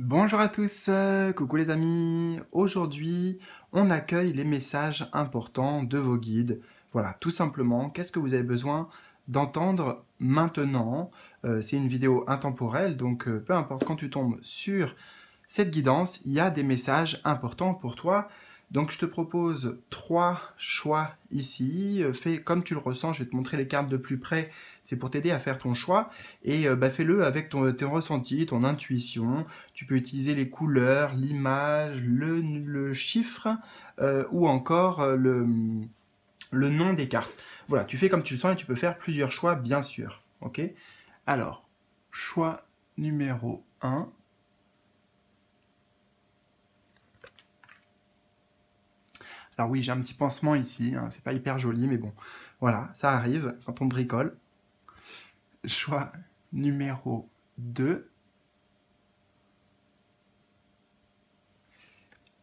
Bonjour à tous, coucou les amis. Aujourd'hui, on accueille les messages importants de vos guides. Voilà, tout simplement, qu'est-ce que vous avez besoin d'entendre maintenant? C'est une vidéo intemporelle, donc peu importe quand tu tombes sur cette guidance, il y a des messages importants pour toi. Donc je te propose 3 choix ici. Fais comme tu le ressens, je vais te montrer les cartes de plus près. C'est pour t'aider à faire ton choix. Et fais-le avec tes ressentis, ton intuition. Tu peux utiliser les couleurs, l'image, le chiffre ou encore le nom des cartes. Voilà, tu fais comme tu le sens et tu peux faire plusieurs choix, bien sûr. Ok. Alors, choix numéro 1. Alors oui, j'ai un petit pansement ici, hein, c'est pas hyper joli, mais bon, voilà, ça arrive quand on bricole. Choix numéro 2.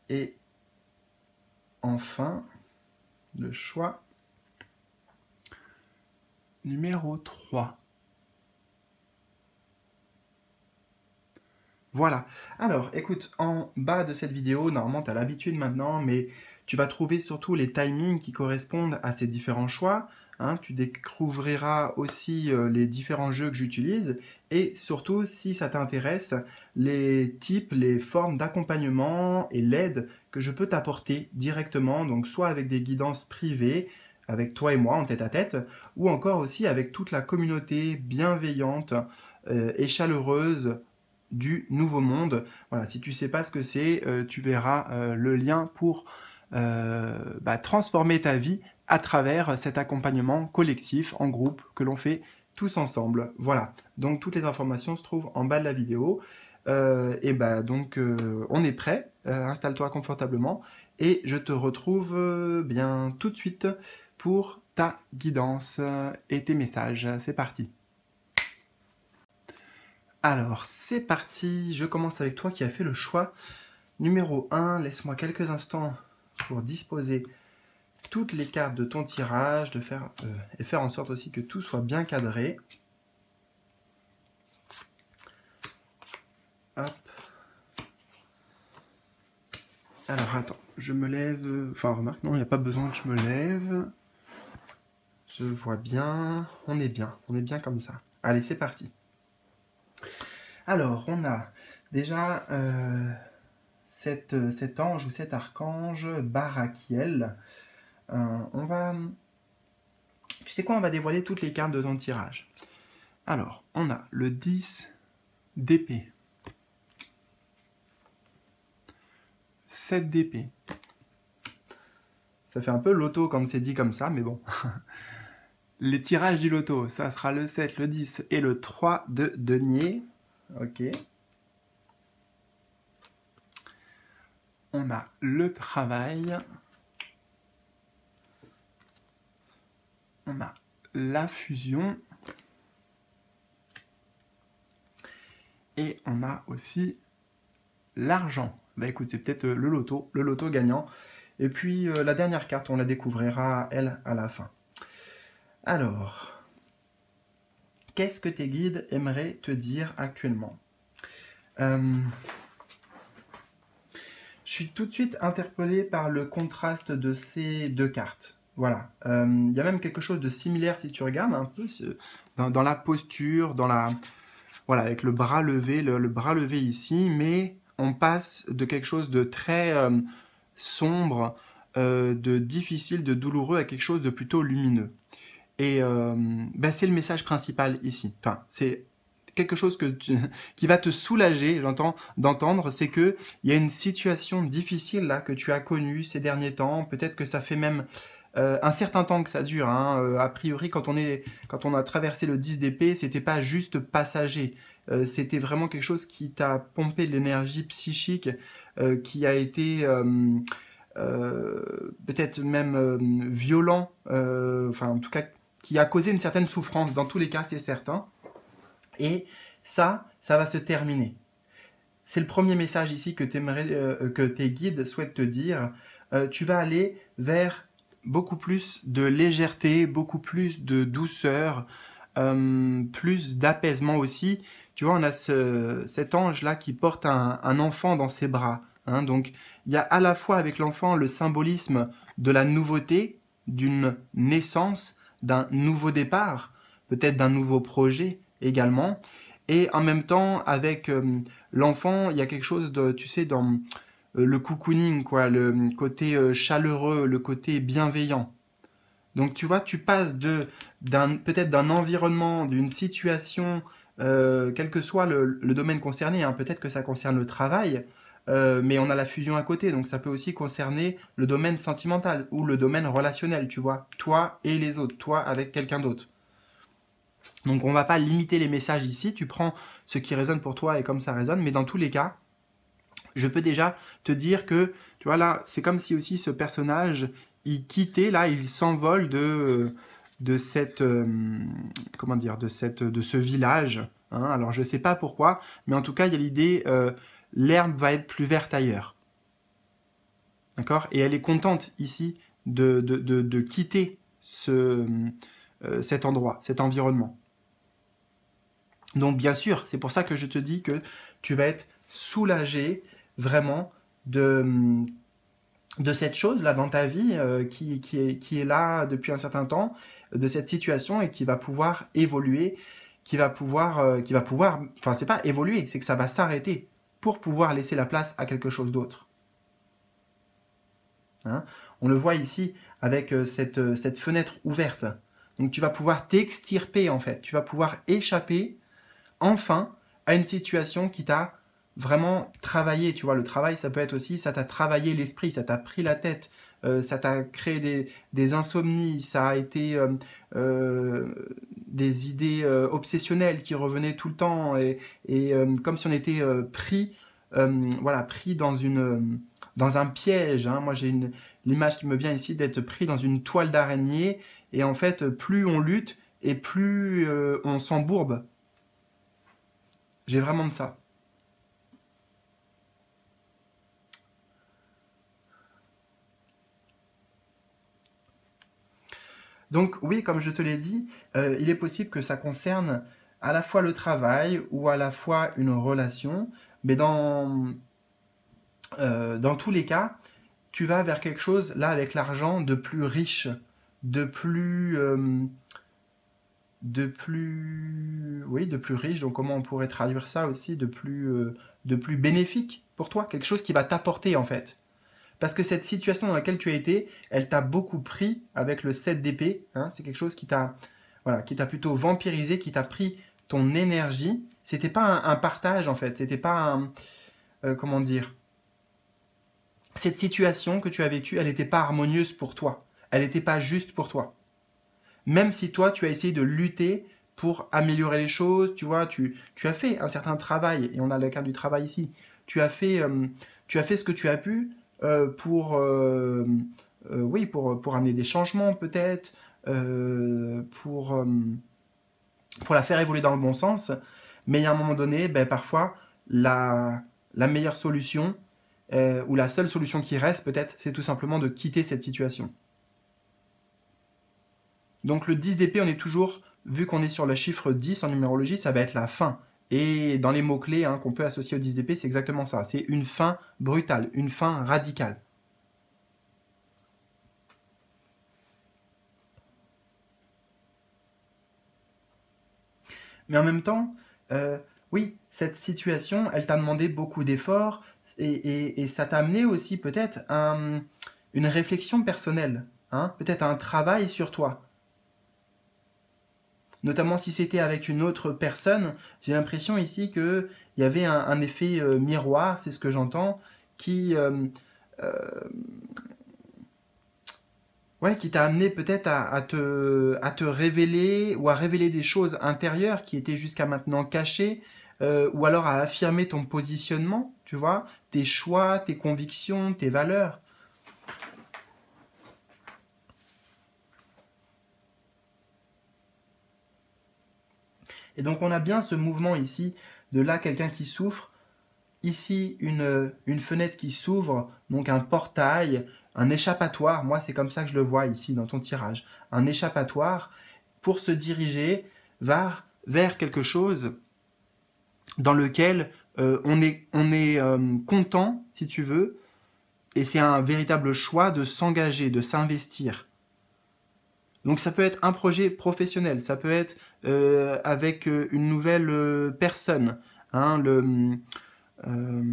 Et enfin, le choix numéro 3. Voilà. Alors, écoute, en bas de cette vidéo, normalement, tu as l'habitude maintenant, mais tu vas trouver surtout les timings qui correspondent à ces différents choix. Hein. Tu découvriras aussi les différents jeux que j'utilise et surtout, si ça t'intéresse, les types, les formes d'accompagnement et l'aide que je peux t'apporter directement, donc soit avec des guidances privées, avec toi et moi en tête à tête, ou encore aussi avec toute la communauté bienveillante et chaleureuse du Nouveau Monde. Voilà, si tu ne sais pas ce que c'est, tu verras le lien pour transformer ta vie à travers cet accompagnement collectif en groupe que l'on fait tous ensemble. Voilà, donc toutes les informations se trouvent en bas de la vidéo. On est prêt, installe-toi confortablement et je te retrouve bien tout de suite pour ta guidance et tes messages. C'est parti. Alors, c'est parti, je commence avec toi qui as fait le choix numéro 1. Laisse-moi quelques instants pour disposer toutes les cartes de ton tirage et faire en sorte aussi que tout soit bien cadré. Hop. Alors, attends, je me lève... Enfin, remarque, non, il n'y a pas besoin que je me lève. Je vois bien, on est bien comme ça. Allez, c'est parti. Alors, on a déjà cet ange ou cet archange Barakiel. Tu sais quoi, on va dévoiler toutes les cartes de ton tirage. Alors, on a le 10 d'épée, 7 d'épée. Ça fait un peu loto quand c'est dit comme ça, mais bon. Les tirages du loto, ça sera le 7, le 10 et le 3 de denier. Ok. On a le travail. On a la fusion. Et on a aussi l'argent. Bah écoute, c'est peut-être le loto gagnant. Et puis la dernière carte, on la découvrira, elle, à la fin. Alors, qu'est-ce que tes guides aimeraient te dire actuellement? Je suis tout de suite interpellé par le contraste de ces deux cartes. Voilà. Il y a même quelque chose de similaire si tu regardes un peu dans la posture, voilà, avec le bras levé ici, mais on passe de quelque chose de très sombre, de difficile, de douloureux à quelque chose de plutôt lumineux. Et c'est le message principal ici. Enfin, c'est quelque chose qui va te soulager, j'entends, d'entendre, c'est qu'il y a une situation difficile là que tu as connue ces derniers temps. Peut-être que ça fait même un certain temps que ça dure. Hein. A priori, quand on a traversé le 10 d'épée, c'était pas juste passager. C'était vraiment quelque chose qui t'a pompé de l'énergie psychique, qui a été peut-être même violent, enfin en tout cas qui a causé une certaine souffrance. Dans tous les cas, c'est certain. Et ça va se terminer. C'est le premier message ici que tes guides souhaitent te dire. Tu vas aller vers beaucoup plus de légèreté, beaucoup plus de douceur, plus d'apaisement aussi. Tu vois, on a cet ange-là qui porte un enfant dans ses bras. Hein. Donc, il y a à la fois avec l'enfant le symbolisme de la nouveauté, d'une naissance, d'un nouveau départ, peut-être d'un nouveau projet également. Et en même temps, avec l'enfant, il y a quelque chose de, tu sais, dans le cocooning, quoi, le côté chaleureux, le côté bienveillant. Donc tu vois, tu passes peut-être d'un environnement, d'une situation, quel que soit le domaine concerné, hein, peut-être que ça concerne le travail, mais on a la fusion à côté, donc ça peut aussi concerner le domaine sentimental ou le domaine relationnel, tu vois, toi et les autres, toi avec quelqu'un d'autre. Donc on ne va pas limiter les messages ici, tu prends ce qui résonne pour toi et comme ça résonne, mais dans tous les cas, je peux déjà te dire que, tu vois là, c'est comme si aussi ce personnage, il quittait, là, il s'envole de cette, comment dire, de ce village. Hein. Alors je ne sais pas pourquoi, mais en tout cas, il y a l'idée, l'herbe va être plus verte ailleurs. D'accord. Et elle est contente ici de quitter cet endroit, cet environnement. Donc bien sûr, c'est pour ça que je te dis que tu vas être soulagé vraiment de cette chose-là dans ta vie qui est là depuis un certain temps, de cette situation et qui va pouvoir évoluer, qui va pouvoir, enfin c'est pas évoluer, c'est que ça va s'arrêter pour pouvoir laisser la place à quelque chose d'autre. Hein. On le voit ici avec cette fenêtre ouverte. Donc tu vas pouvoir t'extirper en fait, tu vas pouvoir échapper enfin à une situation qui t'a vraiment travaillé. Tu vois, le travail, ça peut être aussi, ça t'a travaillé l'esprit, ça t'a pris la tête, ça t'a créé des insomnies, ça a été des idées obsessionnelles qui revenaient tout le temps et comme si on était pris, voilà, pris dans un piège. Hein. Moi, j'ai l'image qui me vient ici d'être pris dans une toile d'araignée et en fait, plus on lutte et plus on s'embourbe. J'ai vraiment de ça. Donc oui, comme je te l'ai dit, il est possible que ça concerne à la fois le travail ou à la fois une relation, mais dans tous les cas, tu vas vers quelque chose, là, avec l'argent, de plus riche, de plus, oui, de plus riche. Donc comment on pourrait traduire ça aussi, de plus bénéfique pour toi, quelque chose qui va t'apporter en fait. Parce que cette situation dans laquelle tu as été, elle t'a beaucoup pris avec le 7 d'épée. Hein, c'est quelque chose qui t'a voilà, qui t'a plutôt vampirisé, qui t'a pris ton énergie. C'était pas un partage en fait. C'était pas un. Comment dire. Cette situation que tu as vécue, elle n'était pas harmonieuse pour toi. Elle n'était pas juste pour toi. Même si toi, tu as essayé de lutter pour améliorer les choses, tu vois, tu as fait un certain travail, et on a le cas du travail ici, tu as fait ce que tu as pu oui, pour amener des changements peut-être, pour la faire évoluer dans le bon sens, mais il y a un moment donné, ben, parfois, la meilleure solution, ou la seule solution qui reste peut-être, c'est tout simplement de quitter cette situation. Donc le 10 d'épée, on est toujours, vu qu'on est sur le chiffre 10 en numérologie, ça va être la fin. Et dans les mots-clés hein, qu'on peut associer au 10 d'épée, c'est exactement ça. C'est une fin brutale, une fin radicale. Mais en même temps, oui, cette situation, elle t'a demandé beaucoup d'efforts et ça t'a amené aussi peut-être une réflexion personnelle, hein, peut-être un travail sur toi. Notamment si c'était avec une autre personne, j'ai l'impression ici qu'il y avait un effet miroir, c'est ce que j'entends, qui, euh, ouais, qui t'a amené peut-être à te révéler ou à révéler des choses intérieures qui étaient jusqu'à maintenant cachées, ou alors à affirmer ton positionnement, tu vois, tes choix, tes convictions, tes valeurs. Et donc on a bien ce mouvement ici de là quelqu'un qui souffre, ici une fenêtre qui s'ouvre, donc un portail, un échappatoire, moi c'est comme ça que je le vois ici dans ton tirage, un échappatoire pour se diriger vers quelque chose dans lequel on est content, si tu veux, et c'est un véritable choix de s'engager, de s'investir. Donc ça peut être un projet professionnel, ça peut être avec une nouvelle personne, hein, euh,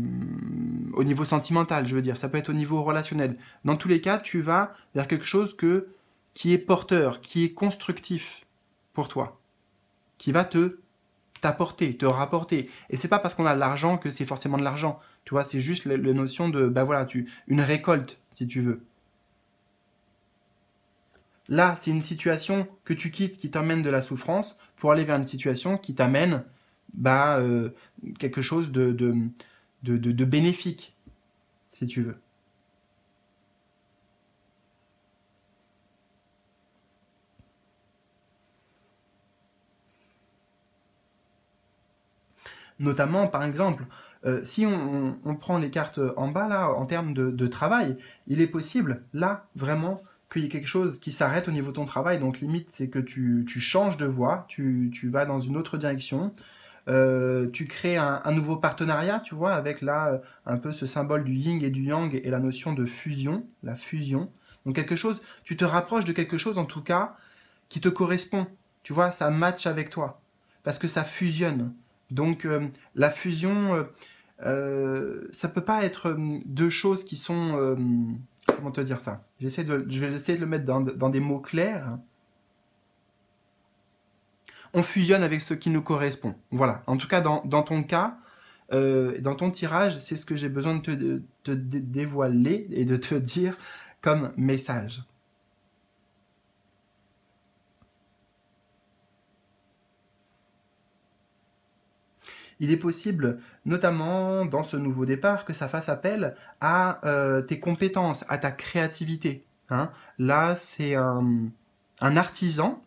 au niveau sentimental, je veux dire, ça peut être au niveau relationnel. Dans tous les cas, tu vas vers quelque chose qui est porteur, qui est constructif pour toi, qui va t'apporter, te rapporter. Et c'est pas parce qu'on a de l'argent que c'est forcément de l'argent. Tu vois, c'est juste la notion de, bah voilà, une récolte, si tu veux. Là, c'est une situation que tu quittes qui t'amène de la souffrance pour aller vers une situation qui t'amène bah, quelque chose de bénéfique, si tu veux. Notamment, par exemple, si on prend les cartes en bas, là, en termes de travail, il est possible, là, vraiment, qu'il y ait quelque chose qui s'arrête au niveau de ton travail. Donc, limite, c'est que tu changes de voie, tu vas dans une autre direction, tu crées un nouveau partenariat, tu vois, avec là, un peu ce symbole du yin et du yang et la notion de fusion, la fusion. Donc, quelque chose, tu te rapproches de quelque chose, en tout cas, qui te correspond. Tu vois, ça match avec toi. Parce que ça fusionne. Donc, la fusion, ça peut pas être deux choses qui sont... comment te dire ça? Je vais essayer de le mettre dans des mots clairs. On fusionne avec ce qui nous correspond. Voilà. En tout cas, dans ton cas, dans ton tirage, c'est ce que j'ai besoin de te dévoiler et de te dire comme message. Il est possible, notamment dans ce nouveau départ, que ça fasse appel à tes compétences, à ta créativité. Hein. Là, c'est un artisan,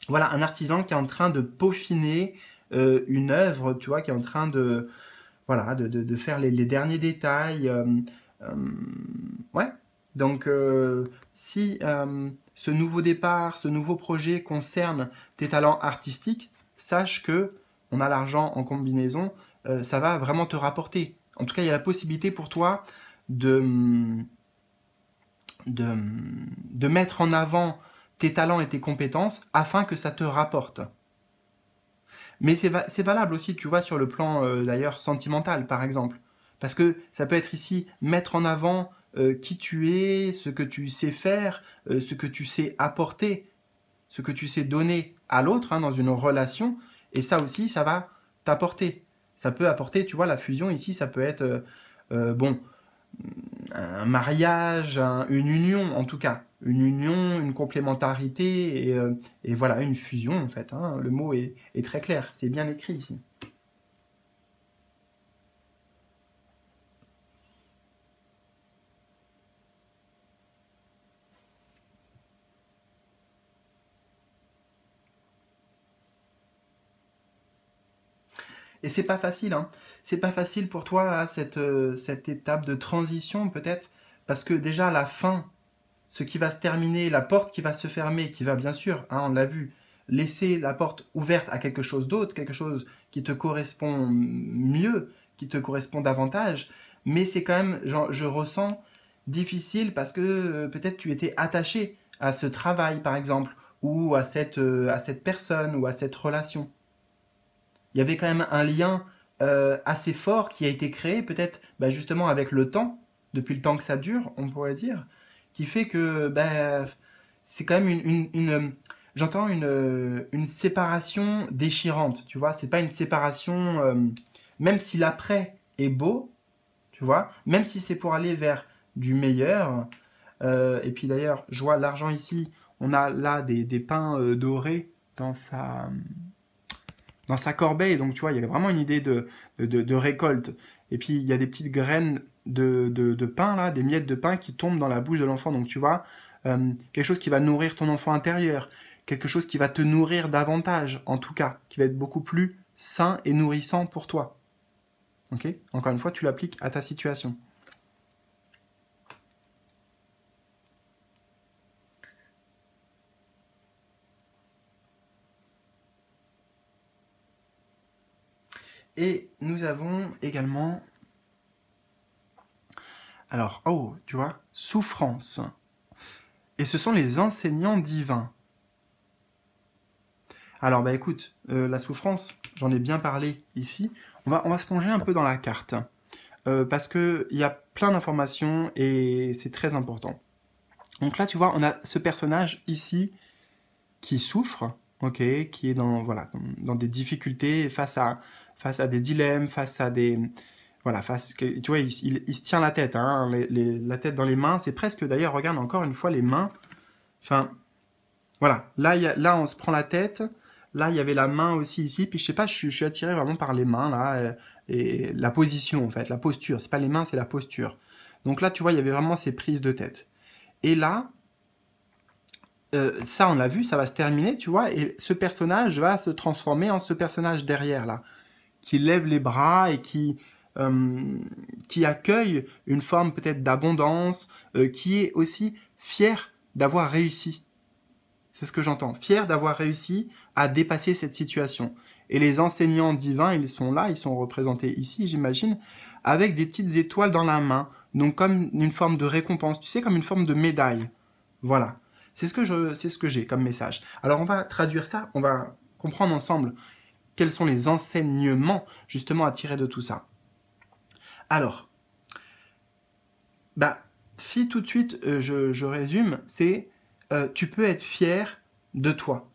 voilà, un artisan qui est en train de peaufiner une œuvre, tu vois, qui est en train de, voilà, de faire les derniers détails. Euh, ouais. Donc, si ce nouveau départ, ce nouveau projet concerne tes talents artistiques, sache que on a l'argent en combinaison, ça va vraiment te rapporter. En tout cas, il y a la possibilité pour toi de, de, de mettre en avant tes talents et tes compétences afin que ça te rapporte. Mais c'est valable aussi, tu vois, sur le plan d'ailleurs sentimental, par exemple. Parce que ça peut être ici mettre en avant qui tu es, ce que tu sais faire, ce que tu sais apporter, ce que tu sais donner à l'autre hein, dans une relation. Et ça aussi, ça va t'apporter. Ça peut apporter, tu vois, la fusion ici, ça peut être, bon, un mariage, une union en tout cas. Une union, une complémentarité et voilà, une fusion en fait. Hein. Le mot est très clair, c'est bien écrit ici. Et c'est pas facile, hein. C'est pas facile pour toi, là, cette étape de transition peut-être, parce que déjà la fin, ce qui va se terminer, la porte qui va se fermer, qui va bien sûr, hein, on l'a vu, laisser la porte ouverte à quelque chose d'autre, quelque chose qui te correspond mieux, qui te correspond davantage, mais c'est quand même, je ressens, difficile parce que peut-être tu étais attaché à ce travail, par exemple, ou à cette personne, ou à cette relation. Il y avait quand même un lien assez fort qui a été créé, peut-être bah, justement avec le temps, depuis le temps que ça dure, on pourrait dire, qui fait que bah, c'est quand même j'entends une séparation déchirante, tu vois, c'est pas une séparation, même si l'après est beau, tu vois, même si c'est pour aller vers du meilleur, et puis d'ailleurs, je vois l'argent ici, on a là des pains dorés dans sa corbeille. Donc, tu vois, il y a vraiment une idée de récolte. Et puis, il y a des petites graines de pain, là, des miettes de pain qui tombent dans la bouche de l'enfant. Donc, tu vois, quelque chose qui va nourrir ton enfant intérieur, quelque chose qui va te nourrir davantage, en tout cas, qui va être beaucoup plus sain et nourrissant pour toi. Ok. Encore une fois, tu l'appliques à ta situation. nous avons également... Alors, oh, tu vois, souffrance. Et ce sont les enseignants divins. Alors, bah écoute, la souffrance, j'en ai bien parlé ici. On va se plonger un peu dans la carte. Parce qu'il y a plein d'informations et c'est très important. Donc là, tu vois, on a ce personnage ici qui souffre, ok, qui est dans, voilà, dans des difficultés, face à des dilemmes, face à des... Voilà, tu vois, il se tient la tête, hein, la tête dans les mains. C'est presque, d'ailleurs, regarde encore une fois les mains. Enfin, voilà, là on se prend la tête. Là, il y avait la main aussi ici. Puis je sais pas, je suis attiré vraiment par les mains, là. Et la position, en fait, la posture. C'est pas les mains, c'est la posture. Donc là, tu vois, il y avait vraiment ces prises de tête. Et là, ça, on l'a vu, ça va se terminer, tu vois. Et ce personnage va se transformer en ce personnage derrière, là. Qui lève les bras et qui accueille une forme peut-être d'abondance, qui est aussi fier d'avoir réussi. C'est ce que j'entends. Fier d'avoir réussi à dépasser cette situation. Et les enseignants divins, ils sont là, ils sont représentés ici, j'imagine, avec des petites étoiles dans la main. Donc comme une forme de récompense, tu sais, comme une forme de médaille. Voilà. C'est ce que j'ai comme message. Alors on va traduire ça, on va comprendre ensemble quels sont les enseignements justement à tirer de tout ça. Alors, bah, si tout de suite je résume, c'est tu peux être fier de toi,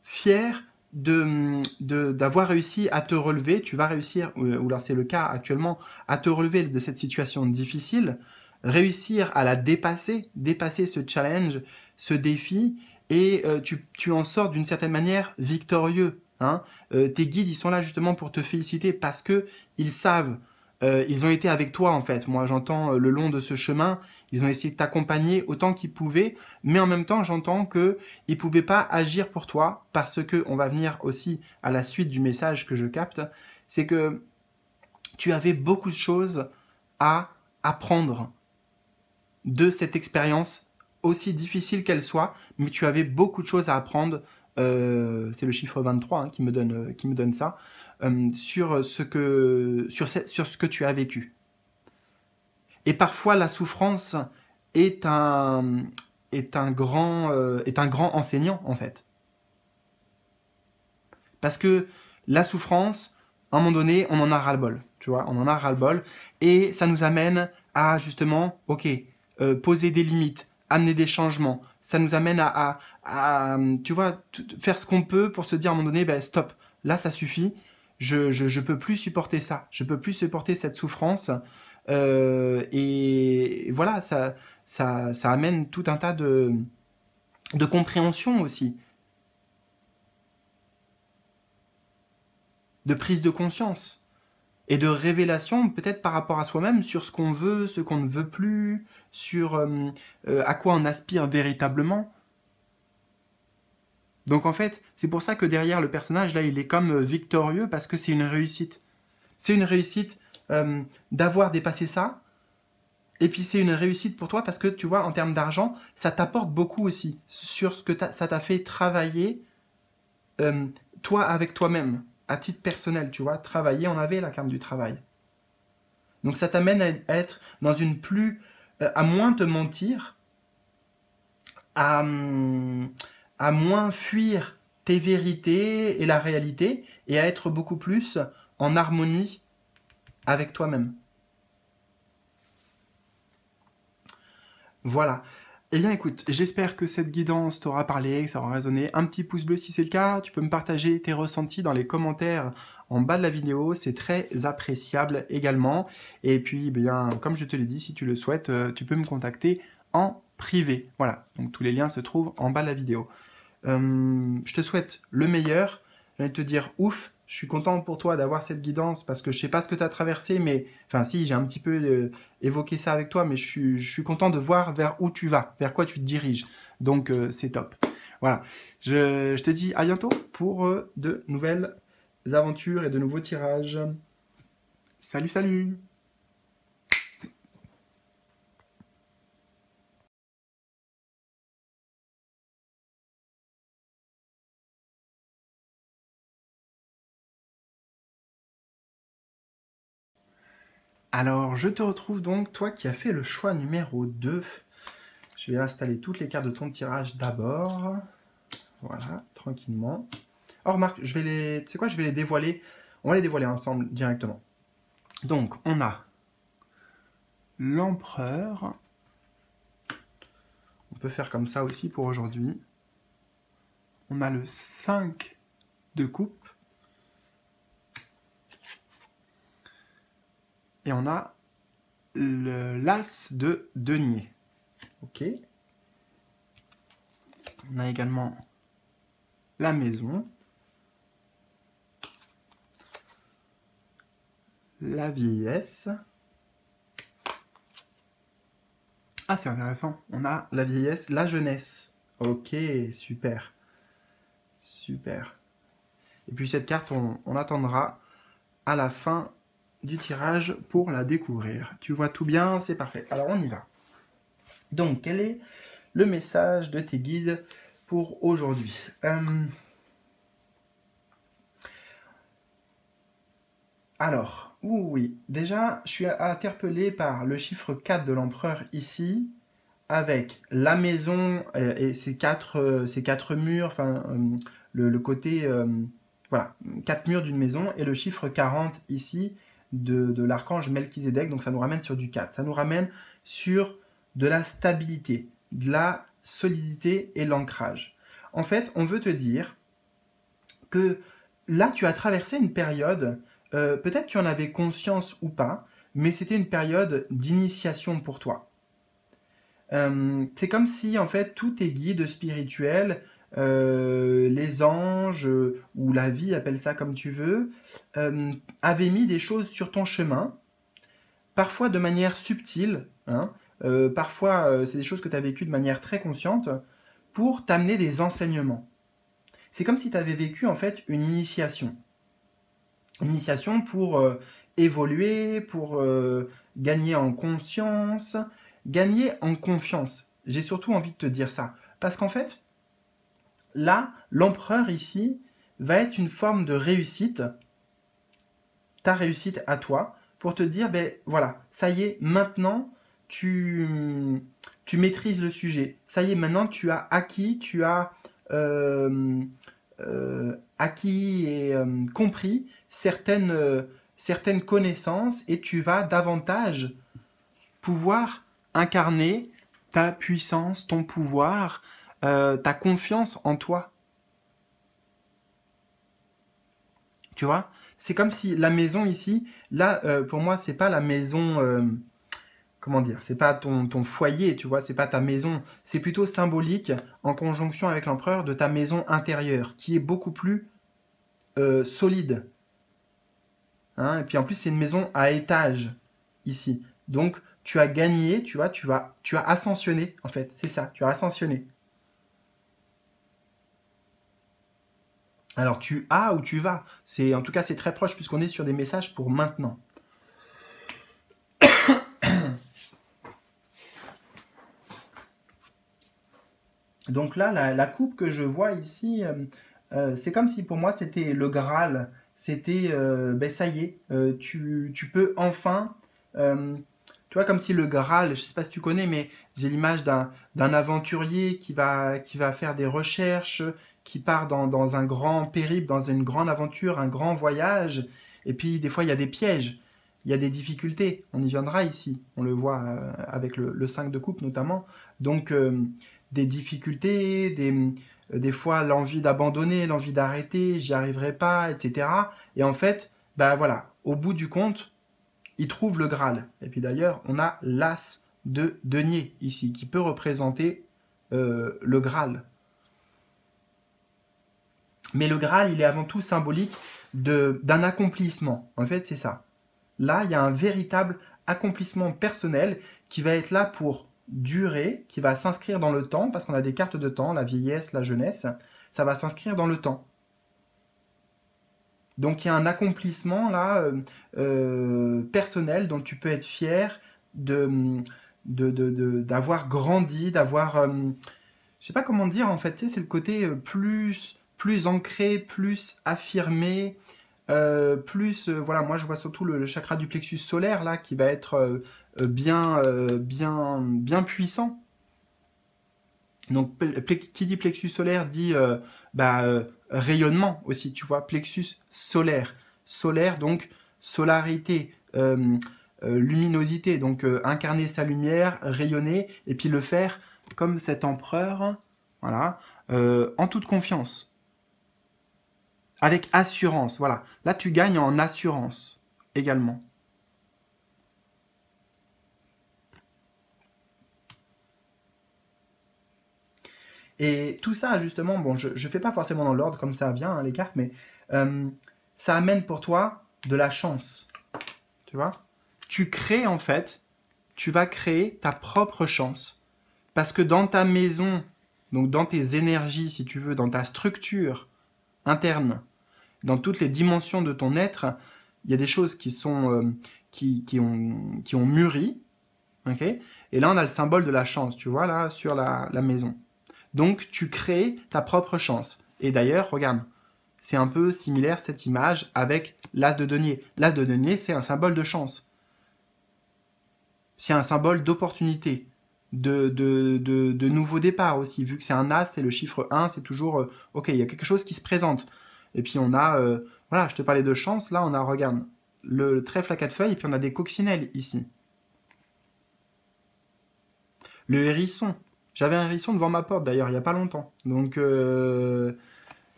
fier d'avoir réussi à te relever, tu vas réussir, ou alors c'est le cas actuellement, à te relever de cette situation difficile, réussir à la dépasser ce challenge, ce défi, et tu en sors d'une certaine manière victorieux. Hein. Tes guides, ils sont là justement pour te féliciter parce que ils savent, ils ont été avec toi en fait. Moi, j'entends le long de ce chemin, ils ont essayé de t'accompagner autant qu'ils pouvaient, mais en même temps, j'entends que ils pouvaient pas agir pour toi parce que on va venir aussi à la suite du message que je capte, c'est que tu avais beaucoup de choses à apprendre de cette expérience, aussi difficile qu'elle soit, mais tu avais beaucoup de choses à apprendre. C'est le chiffre 23 hein, qui me donne ça, sur ce que tu as vécu. Et parfois, la souffrance est un grand enseignant, en fait. Parce que la souffrance, à un moment donné, on en a ras-le-bol. Tu vois, on en a ras-le-bol. Et ça nous amène à, justement, ok, poser des limites, amener des changements. Ça nous amène tu vois, faire ce qu'on peut pour se dire à un moment donné, ben, stop, là, ça suffit. Je peux plus supporter ça. Je peux plus supporter cette souffrance. Et voilà, ça amène tout un tas de compréhension aussi, de prise de conscience et de révélation peut-être par rapport à soi-même sur ce qu'on veut, ce qu'on ne veut plus, sur à quoi on aspire véritablement. Donc en fait, c'est pour ça que derrière le personnage, là, il est comme victorieux parce que c'est une réussite. C'est une réussite d'avoir dépassé ça. Et puis c'est une réussite pour toi parce que tu vois, en termes d'argent, ça t'apporte beaucoup aussi sur ce que ça t'a fait travailler, euh, toi avec toi-même, à titre personnel, tu vois, travailler, on avait la carte du travail. Donc ça t'amène à être dans une à moins te mentir, à, à moins fuir tes vérités et la réalité, et à être beaucoup plus en harmonie avec toi-même. Voilà. Eh bien écoute, j'espère que cette guidance t'aura parlé, que ça aura résonné. Un petit pouce bleu si c'est le cas, tu peux me partager tes ressentis dans les commentaires en bas de la vidéo, c'est très appréciable également. Et puis, eh bien, comme je te l'ai dit, si tu le souhaites, tu peux me contacter en privé. Voilà, donc tous les liens se trouvent en bas de la vidéo. Je te souhaite le meilleur. Je vais te dire ouf, je suis content pour toi d'avoir cette guidance parce que je sais pas ce que tu as traversé, mais enfin si, j'ai un petit peu évoqué ça avec toi, mais je suis content de voir vers où tu vas, vers quoi tu te diriges. Donc c'est top. Voilà, je te dis à bientôt pour de nouvelles aventures et de nouveaux tirages. Salut, salut! Alors, je te retrouve donc, toi qui as fait le choix numéro 2. Je vais installer toutes les cartes de ton tirage d'abord. Voilà, tranquillement. Oh, remarque, tu sais quoi, je vais les dévoiler. On va les dévoiler ensemble directement. Donc, on a l'empereur. On peut faire comme ça aussi pour aujourd'hui. On a le 5 de coupe. Et on a l'as de denier. Ok. On a également la maison. La vieillesse. Ah, c'est intéressant. On a la vieillesse, la jeunesse. Ok, super. Super. Et puis cette carte, on attendra à la fin du tirage pour la découvrir. Tu vois tout bien, c'est parfait. Alors on y va. Donc, quel est le message de tes guides pour aujourd'hui? Alors, oui, déjà, je suis interpellé par le chiffre 4 de l'empereur ici, avec la maison et ses quatre murs, enfin, le côté, voilà, 4 murs d'une maison, et le chiffre 40 ici de l'archange Melchizedek, donc ça nous ramène sur du 4. Ça nous ramène sur de la stabilité, de la solidité et l'ancrage. En fait, on veut te dire que là, tu as traversé une période, peut-être tu en avais conscience ou pas, mais c'était une période d'initiation pour toi. C'est comme si, en fait, tous tes guides spirituels, les anges, ou la vie, appelle ça comme tu veux, avaient mis des choses sur ton chemin, parfois de manière subtile, hein, parfois c'est des choses que tu as vécues de manière très consciente, pour t'amener des enseignements. C'est comme si tu avais vécu en fait une initiation. Une initiation pour évoluer, pour gagner en conscience, gagner en confiance. J'ai surtout envie de te dire ça. Parce qu'en fait, là, l'empereur ici va être une forme de réussite, ta réussite à toi, pour te dire, ben voilà, ça y est, maintenant, tu maîtrises le sujet. Ça y est, maintenant, tu as acquis, tu as acquis et compris certaines connaissances et tu vas davantage pouvoir incarner ta puissance, ton pouvoir, ta confiance en toi. Tu vois? C'est comme si la maison ici, là, pour moi, c'est pas la maison, comment dire, c'est pas ton foyer, tu vois, c'est pas ta maison, c'est plutôt symbolique, en conjonction avec l'empereur, de ta maison intérieure, qui est beaucoup plus solide. Hein, et puis en plus, c'est une maison à étage, ici. Donc, tu as gagné, tu vois, tu as ascensionné, en fait, c'est ça, tu as ascensionné. Alors, tu as ou tu vas, en tout cas, c'est très proche, puisqu'on est sur des messages pour maintenant. Donc là, la coupe que je vois ici, c'est comme si pour moi c'était le Graal. C'était, ben ça y est, tu peux enfin, tu vois, comme si le Graal, je ne sais pas si tu connais, mais j'ai l'image d'un aventurier qui va faire des recherches, qui part dans un grand périple, dans une grande aventure, un grand voyage, et puis des fois il y a des pièges, il y a des difficultés. On y viendra ici, on le voit avec le 5 de coupe notamment. Donc, des difficultés, des fois l'envie d'abandonner, l'envie d'arrêter, j'y arriverai pas, etc. Et en fait, bah voilà, au bout du compte, il trouve le Graal. Et puis d'ailleurs, on a l'as de denier ici, qui peut représenter le Graal. Mais le Graal, il est avant tout symbolique d'un accomplissement. En fait, c'est ça. Là, il y a un véritable accomplissement personnel qui va être là pour durer, qui va s'inscrire dans le temps, parce qu'on a des cartes de temps, la vieillesse, la jeunesse, ça va s'inscrire dans le temps. Donc il y a un accomplissement là personnel dont tu peux être fier d'avoir grandi, d'avoir, je sais pas comment dire en fait, tu sais, c'est le côté plus ancré, plus affirmé, voilà, moi je vois surtout le chakra du plexus solaire là qui va être bien puissant. Donc qui dit plexus solaire dit rayonnement aussi, tu vois, plexus solaire. Solaire, donc solarité, luminosité, donc incarner sa lumière, rayonner, et puis le faire comme cet empereur, voilà, en toute confiance. Avec assurance, voilà. Là, tu gagnes en assurance également. Et tout ça, justement, bon, je ne fais pas forcément dans l'ordre comme ça vient, hein, les cartes, mais ça amène pour toi de la chance. Tu vois? Tu crées, en fait, tu vas créer ta propre chance. Parce que dans ta maison, donc dans tes énergies, si tu veux, dans ta structure interne, dans toutes les dimensions de ton être, il y a des choses qui sont qui ont mûri, ok. Et là, on a le symbole de la chance, tu vois, là, sur la maison. Donc, tu crées ta propre chance. Et d'ailleurs, regarde, c'est un peu similaire cette image avec l'as de denier. L'as de denier, c'est un symbole de chance. C'est un symbole d'opportunité, de nouveau départ aussi. Vu que c'est un as, c'est le chiffre 1, c'est toujours, ok, il y a quelque chose qui se présente. Et puis on a, voilà, je te parlais de chance, là on a, regarde, le trèfle à 4 feuilles, et puis on a des coccinelles ici. Le hérisson. J'avais un hérisson devant ma porte d'ailleurs, il n'y a pas longtemps. Donc,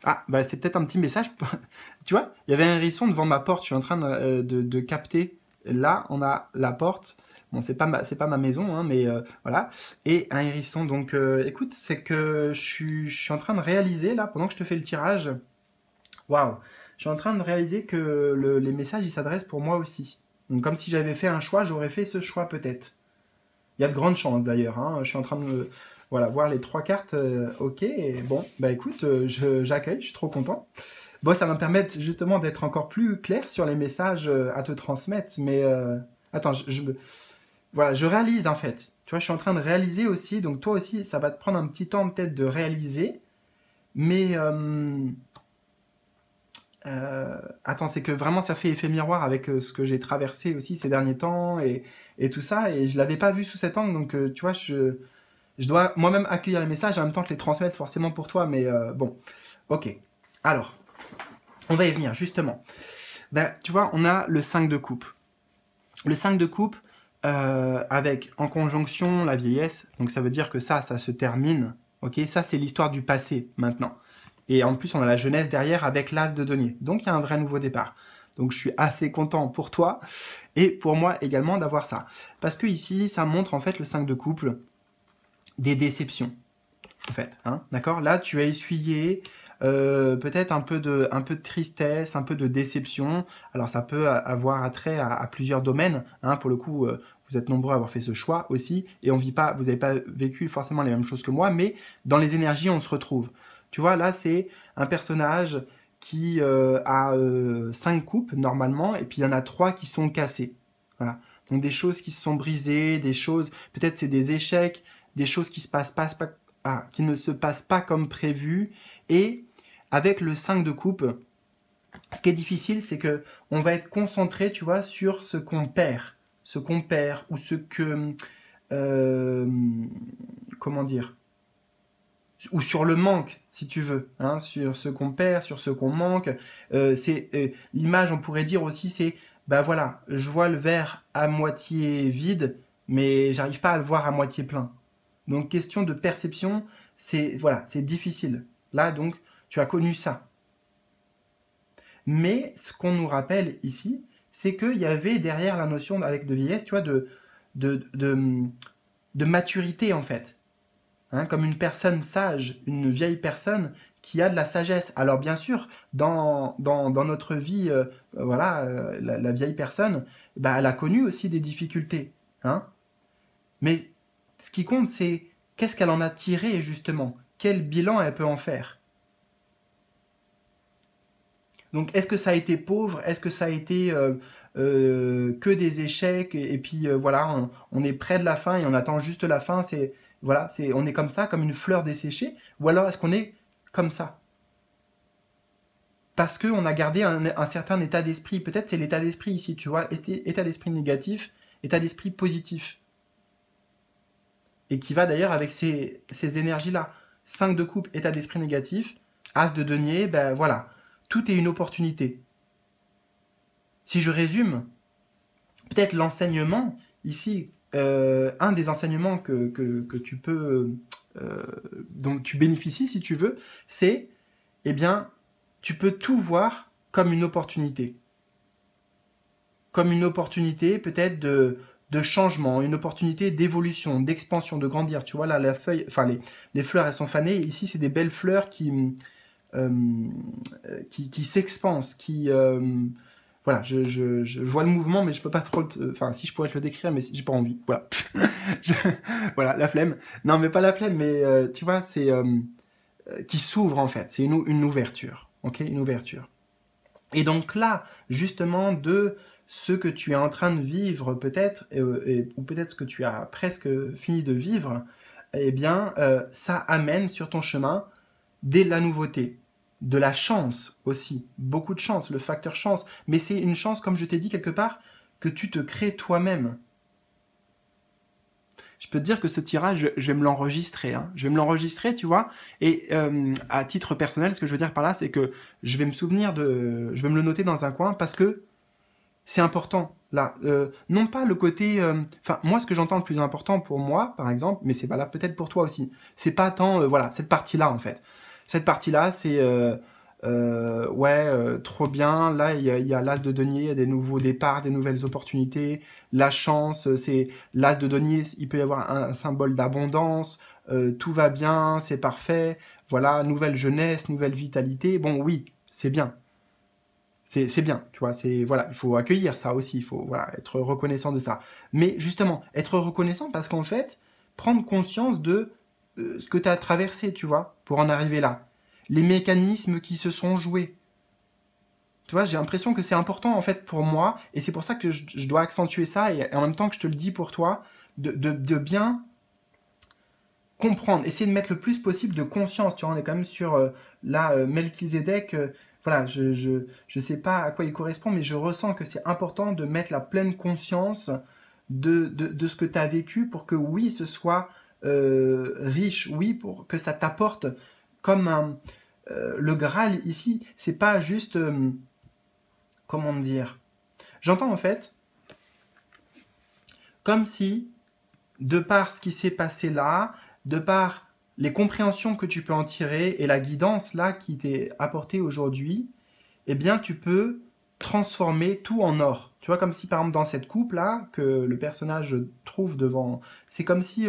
ah, bah c'est peut-être un petit message. Tu vois, il y avait un hérisson devant ma porte, je suis en train de capter. Là, on a la porte. Bon, c'est pas ma maison, hein, mais voilà. Et un hérisson, donc écoute, c'est que je suis en train de réaliser, là, pendant que je te fais le tirage, waouh, je suis en train de réaliser que les messages, ils s'adressent pour moi aussi. Donc comme si j'avais fait un choix, j'aurais fait ce choix peut-être. Il y a de grandes chances d'ailleurs, hein. Je suis en train de voilà, voir les 3 cartes, ok, et bon, bah écoute, j'accueille, je suis trop content. Bon, ça va me permettre justement d'être encore plus clair sur les messages à te transmettre, mais attends, voilà, je réalise en fait. Tu vois, je suis en train de réaliser aussi, donc toi aussi, ça va te prendre un petit temps peut-être de réaliser, mais attends, c'est que vraiment ça fait effet miroir avec ce que j'ai traversé aussi ces derniers temps et tout ça, et je l'avais pas vu sous cet angle, donc tu vois, je dois moi-même accueillir les messages en même temps que les transmettre forcément pour toi, mais bon, ok. Alors, on va y venir justement. Ben, tu vois, on a le 5 de coupe. Le 5 de coupe, avec en conjonction la vieillesse, donc ça veut dire que ça se termine, ok. Ça, c'est l'histoire du passé maintenant. Et en plus, on a la jeunesse derrière avec l'as de denier. Donc, il y a un vrai nouveau départ. Donc, je suis assez content pour toi et pour moi également d'avoir ça. Parce que ici, ça montre en fait le 5 de couple des déceptions. En fait, hein, d'accord? Là, tu as essuyé peut-être un peu de tristesse, un peu de déception. Alors, ça peut avoir attrait à plusieurs domaines. Hein. Pour le coup, vous êtes nombreux à avoir fait ce choix aussi. Et vous n'avez pas vécu forcément les mêmes choses que moi, mais dans les énergies, on se retrouve. Tu vois, là, c'est un personnage qui a 5 coupes normalement, et puis il y en a 3 qui sont cassées. Voilà. Donc des choses qui se sont brisées, des choses, peut-être c'est des échecs, des choses qui qui ne se passent pas comme prévu. Et avec le 5 de coupe, ce qui est difficile, c'est que on va être concentré, tu vois, sur ce qu'on perd, ou ce que, comment dire, ou sur le manque, si tu veux, hein, sur ce qu'on perd, sur ce qu'on manque. L'image, on pourrait dire aussi, c'est, bah voilà, je vois le verre à moitié vide, mais j'arrive pas à le voir à moitié plein. Donc, question de perception, c'est voilà, c'est difficile. Là, donc, tu as connu ça. Mais ce qu'on nous rappelle ici, c'est qu'il y avait derrière la notion avec de vieillesse, tu vois, de maturité en fait. Hein, comme une personne sage, une vieille personne qui a de la sagesse. Alors bien sûr, dans notre vie, voilà, la vieille personne, bah, elle a connu aussi des difficultés. Hein. Mais ce qui compte, c'est qu'est-ce qu'elle en a tiré justement, quel bilan elle peut en faire. Donc est-ce que ça a été pauvre, est-ce que ça a été que des échecs, et puis voilà, on est près de la fin et on attend juste la fin, voilà, on est comme ça, comme une fleur desséchée, ou alors est-ce qu'on est comme ça? parce qu'on a gardé un certain état d'esprit. Peut-être c'est l'état d'esprit ici, tu vois, état d'esprit négatif, état d'esprit positif. Et qui va d'ailleurs avec ces énergies-là. 5 de coupe, état d'esprit négatif. As de denier, ben voilà. Tout est une opportunité. Si je résume, peut-être l'enseignement, ici, un des enseignements que tu peux, dont tu bénéficies si tu veux, c'est, eh bien, tu peux tout voir comme une opportunité. Comme une opportunité peut-être de changement, une opportunité d'évolution, d'expansion, de grandir. Tu vois, là, la feuille, enfin, les fleurs, elles sont fanées. Ici, c'est des belles fleurs qui s'expansent, voilà, je vois le mouvement, mais je peux pas trop. Enfin, si je pourrais te le décrire, mais j'ai pas envie. Voilà, voilà, la flemme. Non, mais pas la flemme, mais tu vois, c'est qui s'ouvre en fait. C'est une ouverture, ok, une ouverture. Et donc là, justement, de ce que tu es en train de vivre, peut-être, ou peut-être ce que tu as presque fini de vivre, eh bien, ça amène sur ton chemin de la nouveauté, de la chance aussi, beaucoup de chance, le facteur chance, mais c'est une chance, comme je t'ai dit quelque part, que tu te crées toi-même. Je peux te dire que ce tirage, je vais me l'enregistrer. Hein. Je vais me l'enregistrer, tu vois. Et à titre personnel, ce que je veux dire par là, c'est que je vais me souvenir je vais me le noter dans un coin parce que c'est important. Là, non pas le côté. Enfin, moi, ce que j'entends le plus important pour moi, par exemple, mais c'est valable peut-être pour toi aussi. C'est pas tant, voilà, cette partie-là en fait. Cette partie-là, c'est ouais, trop bien. Là, il y a l'as de denier, il y a des nouveaux départs, des nouvelles opportunités. La chance, c'est l'as de denier, il peut y avoir un symbole d'abondance. Tout va bien, c'est parfait. Voilà, nouvelle jeunesse, nouvelle vitalité. Bon, oui, c'est bien. C'est bien, tu vois, voilà, il faut accueillir ça aussi, il faut voilà, être reconnaissant de ça. Mais justement, être reconnaissant parce qu'en fait, prendre conscience de ce que tu as traversé, tu vois, pour en arriver là. Les mécanismes qui se sont joués. Tu vois, j'ai l'impression que c'est important en fait pour moi, et c'est pour ça que je dois accentuer ça, et en même temps que je te le dis pour toi, de bien comprendre, essayer de mettre le plus possible de conscience. Tu vois, on est quand même sur Melchizedek. Voilà, je sais pas à quoi il correspond, mais je ressens que c'est important de mettre la pleine conscience de ce que tu as vécu pour que oui, ce soit riche, oui, pour que ça t'apporte comme le Graal ici. C'est pas juste, comment dire, j'entends en fait comme si, de par ce qui s'est passé là, de par les compréhensions que tu peux en tirer et la guidance là qui t'est apportée aujourd'hui, eh bien tu peux transformer tout en or. Tu vois, comme si par exemple dans cette coupe là que le personnage trouve devant, c'est comme si,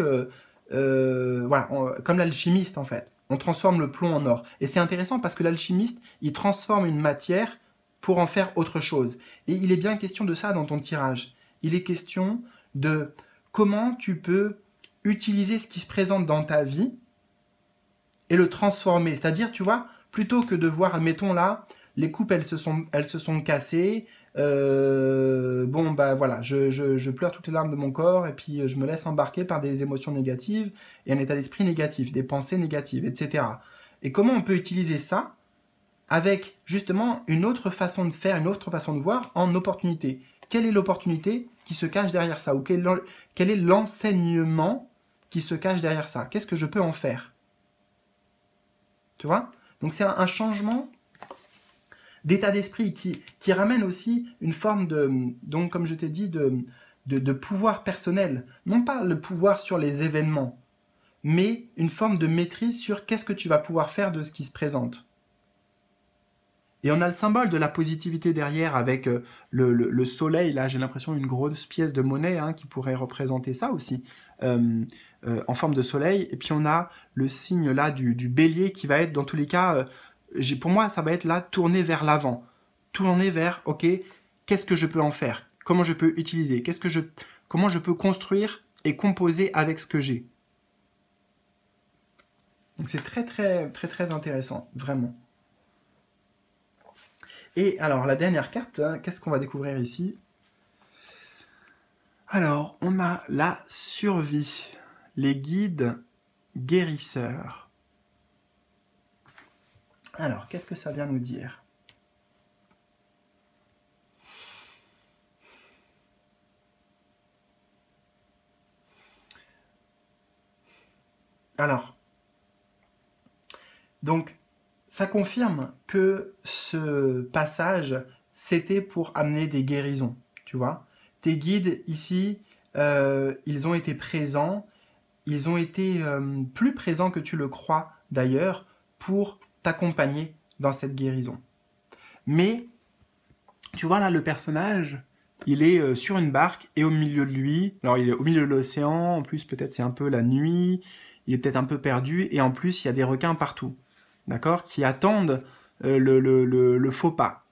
voilà, comme l'alchimiste en fait. On transforme le plomb en or. Et c'est intéressant parce que l'alchimiste, il transforme une matière pour en faire autre chose. Et il est bien question de ça dans ton tirage. Il est question de comment tu peux utiliser ce qui se présente dans ta vie et le transformer. C'est-à-dire, tu vois, plutôt que de voir, admettons là, les coupes, elles se sont cassées, bon, bah voilà, je pleure toutes les larmes de mon corps et puis je me laisse embarquer par des émotions négatives et un état d'esprit négatif, des pensées négatives, etc. Et comment on peut utiliser ça avec justement une autre façon de faire, une autre façon de voir en opportunité. Quelle est l'opportunité qui se cache derrière ça? Ou quel est l'enseignement qui se cache derrière ça? Qu'est-ce que je peux en faire? Tu vois? Donc c'est un changement d'état d'esprit qui ramène aussi une forme de, donc comme je t'ai dit, de pouvoir personnel. Non pas le pouvoir sur les événements, mais une forme de maîtrise sur qu'est-ce que tu vas pouvoir faire de ce qui se présente. Et on a le symbole de la positivité derrière avec le soleil, là j'ai l'impression une grosse pièce de monnaie hein, qui pourrait représenter ça aussi, en forme de soleil. Et puis on a le signe là du bélier qui va être dans tous les cas, pour moi ça va être là tourné vers l'avant. Tourné vers, ok, qu'est-ce que je peux en faire? Comment je peux utiliser? Comment je peux construire et composer avec ce que j'ai? Donc c'est très très très très intéressant, vraiment. Et alors, la dernière carte, hein, qu'est-ce qu'on va découvrir ici? Alors, on a la survie, les guides guérisseurs. Alors, qu'est-ce que ça vient nous dire? Alors, donc, ça confirme que ce passage, c'était pour amener des guérisons, tu vois. Tes guides, ici, ils ont été présents, ils ont été plus présents que tu le crois, d'ailleurs, pour t'accompagner dans cette guérison. Mais, tu vois là, le personnage, il est sur une barque et au milieu de lui, alors il est au milieu de l'océan, en plus peut-être c'est un peu la nuit, il est peut-être un peu perdu, et en plus il y a des requins partout, d'accord, qui attendent le faux pas,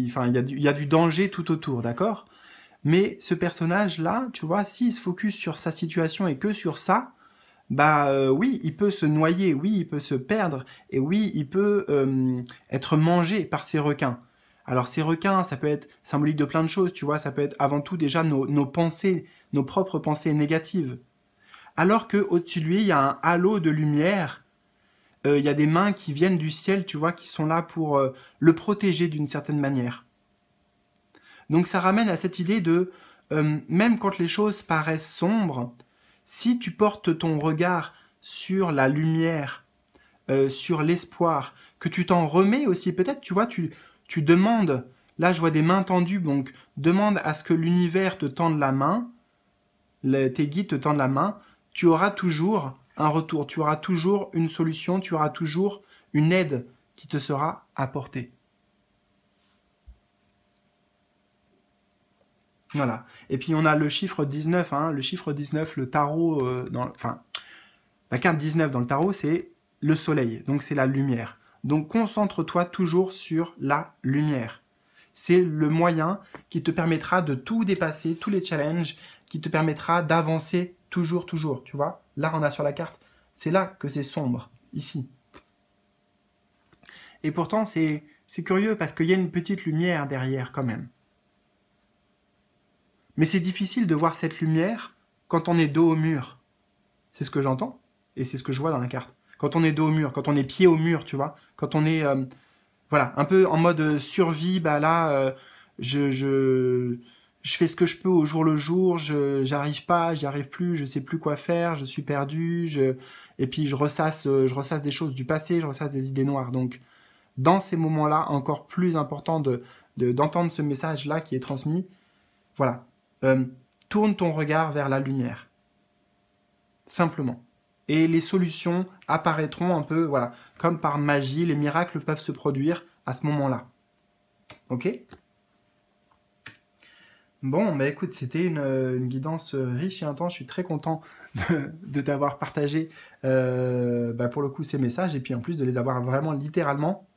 enfin il y a du danger tout autour, d'accord. Mais ce personnage-là, tu vois, s'il se focus sur sa situation et que sur ça, bah oui, il peut se noyer, oui, il peut se perdre, et oui, il peut être mangé par ces requins. Alors ces requins, ça peut être symbolique de plein de choses, tu vois, ça peut être avant tout déjà nos pensées, nos propres pensées négatives. Alors que au-dessus de lui, il y a un halo de lumière, il y a des mains qui viennent du ciel, tu vois, qui sont là pour le protéger d'une certaine manière. Donc ça ramène à cette idée de, même quand les choses paraissent sombres, si tu portes ton regard sur la lumière, sur l'espoir, que tu t'en remets aussi, peut-être, tu vois, tu demandes, là je vois des mains tendues, donc demande à ce que l'univers te tende la main, tes guides te tendent la main, tu auras toujours un retour, tu auras toujours une solution, tu auras toujours une aide qui te sera apportée. Voilà. Et puis on a le chiffre 19, hein, le chiffre 19, le tarot, enfin, la carte 19 dans le tarot, c'est le soleil, donc c'est la lumière. Donc concentre-toi toujours sur la lumière. C'est le moyen qui te permettra de tout dépasser, tous les challenges, qui te permettra d'avancer toujours, toujours. Tu vois, là on a sur la carte, c'est là que c'est sombre, ici. Et pourtant c'est curieux parce qu'il y a une petite lumière derrière quand même. Mais c'est difficile de voir cette lumière quand on est dos au mur. C'est ce que j'entends et c'est ce que je vois dans la carte. Quand on est dos au mur, quand on est pied au mur, tu vois, quand on est voilà, un peu en mode survie, bah là, je fais ce que je peux au jour le jour, j'arrive pas, j'y arrive plus, je sais plus quoi faire, je suis perdu, et puis je ressasse des choses du passé, je ressasse des idées noires. Donc, dans ces moments-là, encore plus important d'entendre ce message-là qui est transmis, voilà, euh, tourne ton regard vers la lumière, simplement. Et les solutions apparaîtront un peu, voilà, comme par magie, les miracles peuvent se produire à ce moment-là. Ok? Bon, bah écoute, c'était une guidance riche et intense. Je suis très content de t'avoir partagé bah pour le coup ces messages et puis en plus de les avoir vraiment littéralement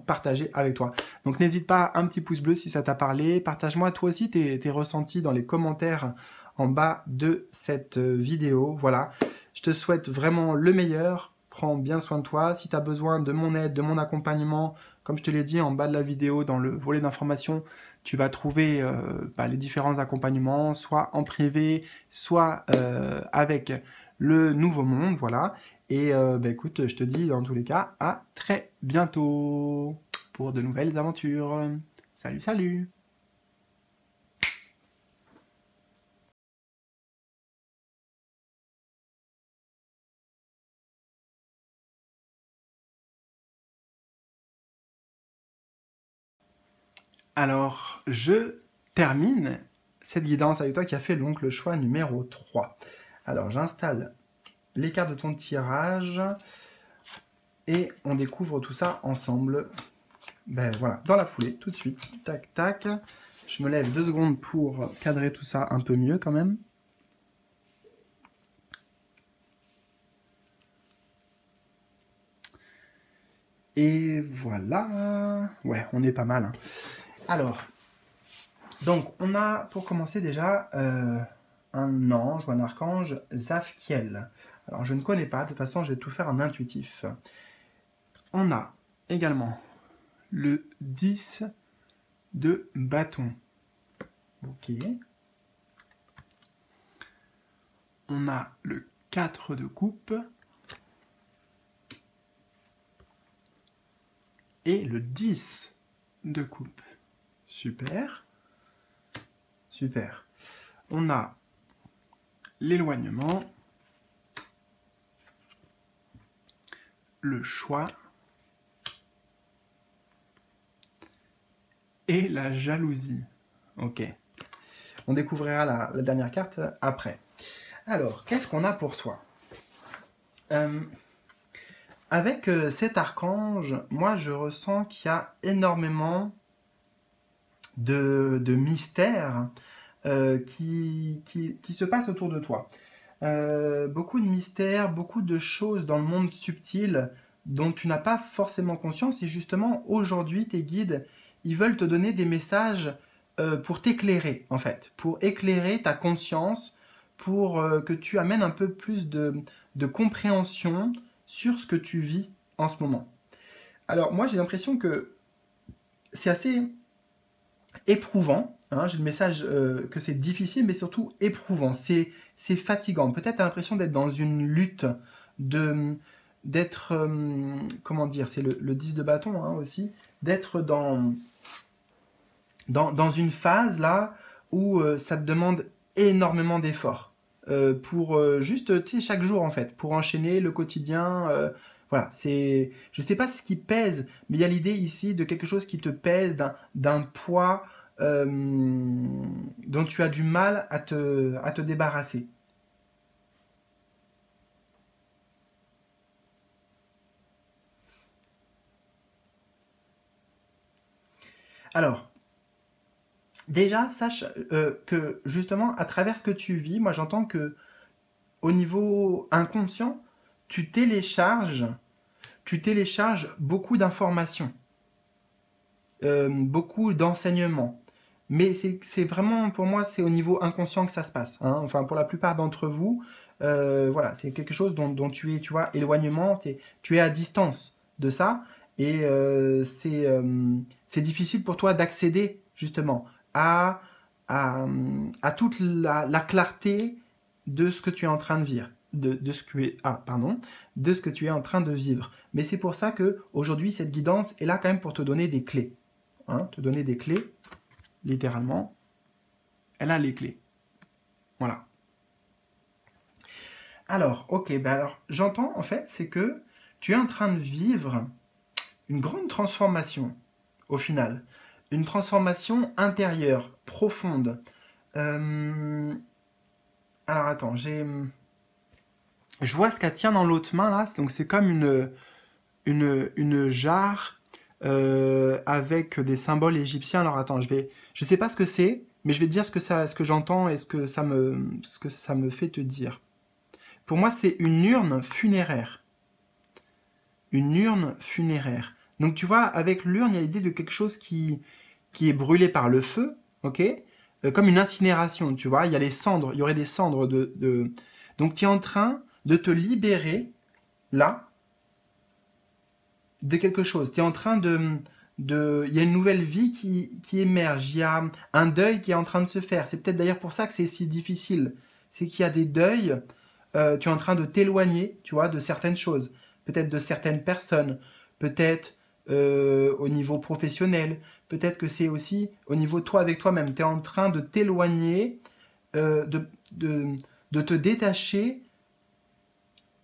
partagés avec toi. Donc n'hésite pas, un petit pouce bleu si ça t'a parlé. Partage-moi toi aussi tes ressentis dans les commentaires en bas de cette vidéo. Voilà, je te souhaite vraiment le meilleur. Prends bien soin de toi. Si tu as besoin de mon aide, de mon accompagnement, comme je te l'ai dit en bas de la vidéo, dans le volet d'informations, tu vas trouver bah, les différents accompagnements, soit en privé, soit avec le Nouveau Monde, voilà. Et bah, écoute, je te dis dans tous les cas, à très bientôt pour de nouvelles aventures. Salut, salut! Alors, je termine cette guidance avec toi qui a fait donc le choix numéro 3. Alors, j'installe les cartes de ton tirage et on découvre tout ça ensemble. Ben voilà, dans la foulée, tout de suite. Tac, tac. Je me lève 2 secondes pour cadrer tout ça un peu mieux quand même. Et voilà. Ouais, on est pas mal. Hein. Alors, donc on a pour commencer déjà un ange ou un archange, Zafkiel. Alors je ne connais pas, de toute façon je vais tout faire en intuitif. On a également le 10 de bâton. Ok. On a le 4 de coupe. Et le 10 de coupe. Super. Super. On a l'éloignement. le choix et la jalousie. Ok. On découvrira la dernière carte après. Alors, qu'est-ce qu'on a pour toi? Avec cet archange, moi je ressens qu'il y a énormément de mystères qui se passent autour de toi. Beaucoup de mystères, beaucoup de choses dans le monde subtil dont tu n'as pas forcément conscience. Et justement, aujourd'hui, tes guides, ils veulent te donner des messages pour t'éclairer, en fait, pour éclairer ta conscience, pour que tu amènes un peu plus de compréhension sur ce que tu vis en ce moment. Alors, moi, j'ai l'impression que c'est assez éprouvant. Hein, j'ai le message que c'est difficile, mais surtout éprouvant. C'est fatigant. Peut-être tu as l'impression d'être dans une lutte, d'être, comment dire, c'est le 10 de bâton hein, aussi, d'être dans une phase là où ça te demande énormément d'efforts pour juste, tu sais, chaque jour en fait, pour enchaîner le quotidien. Voilà, je sais pas ce qui pèse, mais il y a l'idée ici de quelque chose qui te pèse, d'un poids dont tu as du mal à te débarrasser. Alors, déjà, sache que justement, à travers ce que tu vis, moi j'entends que au niveau inconscient, tu télécharges beaucoup d'informations, beaucoup d'enseignements. Mais c'est vraiment, pour moi, c'est au niveau inconscient que ça se passe. Hein. Enfin, pour la plupart d'entre vous, voilà, c'est quelque chose dont tu es, tu vois, éloignement, tu es à distance de ça. Et c'est difficile pour toi d'accéder, justement, à, à toute la clarté de ce que tu es en train de vivre. De ce que tu es, de ce que tu es en train de vivre. Mais c'est pour ça que aujourd'hui cette guidance est là quand même pour te donner des clés. Hein, te donner des clés. Littéralement, elle a les clés. Voilà. Alors, ok, ben alors, j'entends en fait, c'est que tu es en train de vivre une grande transformation, au final. Une transformation intérieure, profonde. Alors, attends, je vois ce qu'elle tient dans l'autre main, là. Donc, c'est comme une jarre avec des symboles égyptiens. Alors attends, je sais pas ce que c'est, mais je vais te dire ce que j'entends et ce que ça me fait te dire. Pour moi, c'est une urne funéraire. Une urne funéraire. Donc tu vois, avec l'urne, il y a l'idée de quelque chose qui est brûlé par le feu, ok, comme une incinération, tu vois. Il y a les cendres, il y aurait des cendres Donc tu es en train de te libérer là de quelque chose. Tu es en train il y a une nouvelle vie qui émerge. Il y a un deuil qui est en train de se faire. C'est peut-être d'ailleurs pour ça que c'est si difficile. C'est qu'il y a des deuils. Tu es en train de t'éloigner, tu vois, de certaines choses. Peut-être de certaines personnes. Peut-être au niveau professionnel. Peut-être que c'est aussi au niveau toi avec toi-même. Tu es en train de t'éloigner, de te détacher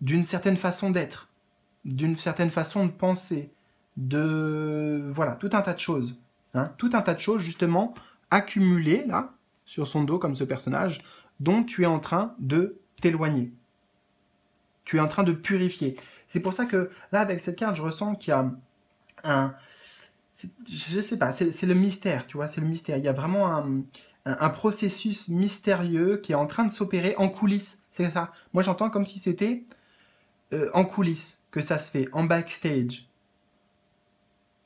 d'une certaine façon d'être, d'une certaine façon de penser, voilà, tout un tas de choses. Hein, tout un tas de choses, justement, accumulées, là, sur son dos, comme ce personnage, dont tu es en train de t'éloigner. Tu es en train de purifier. C'est pour ça que, là, avec cette carte, je ressens qu'il y a je sais pas, c'est le mystère, tu vois, c'est le mystère. Il y a vraiment un processus mystérieux qui est en train de s'opérer en coulisses. C'est ça. Moi, j'entends comme si c'était en coulisses que ça se fait, en backstage.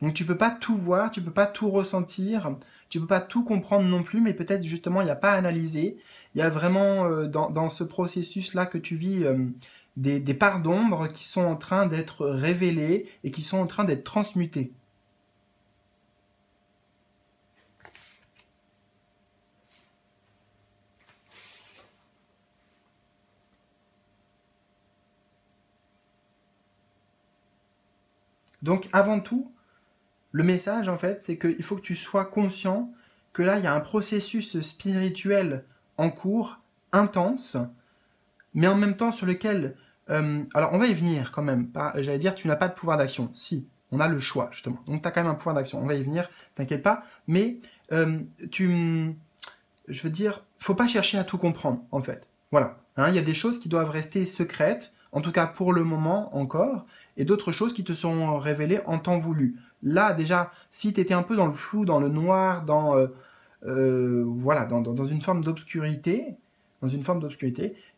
Donc tu peux pas tout voir, tu peux pas tout ressentir, tu peux pas tout comprendre non plus, mais peut-être justement il n'y a pas à analyser. Il y a vraiment dans ce processus-là que tu vis des parts d'ombre qui sont en train d'être révélées et qui sont en train d'être transmutées. Donc avant tout, le message en fait, c'est qu'il faut que tu sois conscient que là, il y a un processus spirituel en cours, intense, mais en même temps sur lequel Alors, on va y venir quand même. J'allais dire, tu n'as pas de pouvoir d'action. Si, on a le choix, justement. Donc, tu as quand même un pouvoir d'action. On va y venir, t'inquiète pas. Mais, je veux dire, faut pas chercher à tout comprendre, en fait. Voilà. Hein, il y a des choses qui doivent rester secrètes, en tout cas pour le moment encore, et d'autres choses qui te sont révélées en temps voulu. Là, déjà, si tu étais un peu dans le flou, dans le noir, voilà, dans une forme d'obscurité,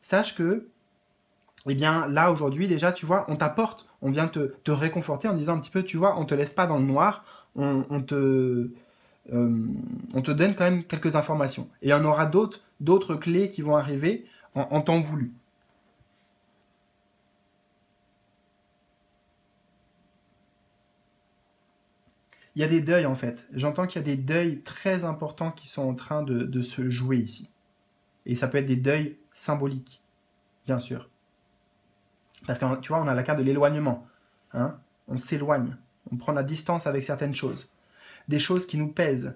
sache que, eh bien, là, aujourd'hui, déjà, tu vois, on t'apporte, on vient te réconforter en disant un petit peu, tu vois, on te laisse pas dans le noir, on te donne quand même quelques informations. Et il y en aura d'autres clés qui vont arriver en temps voulu. Il y a des deuils en fait. J'entends qu'il y a des deuils très importants qui sont en train de se jouer ici. Et ça peut être des deuils symboliques, bien sûr. Parce que tu vois, on a la carte de l'éloignement. Hein, on s'éloigne. On prend la distance avec certaines choses. Des choses qui nous pèsent.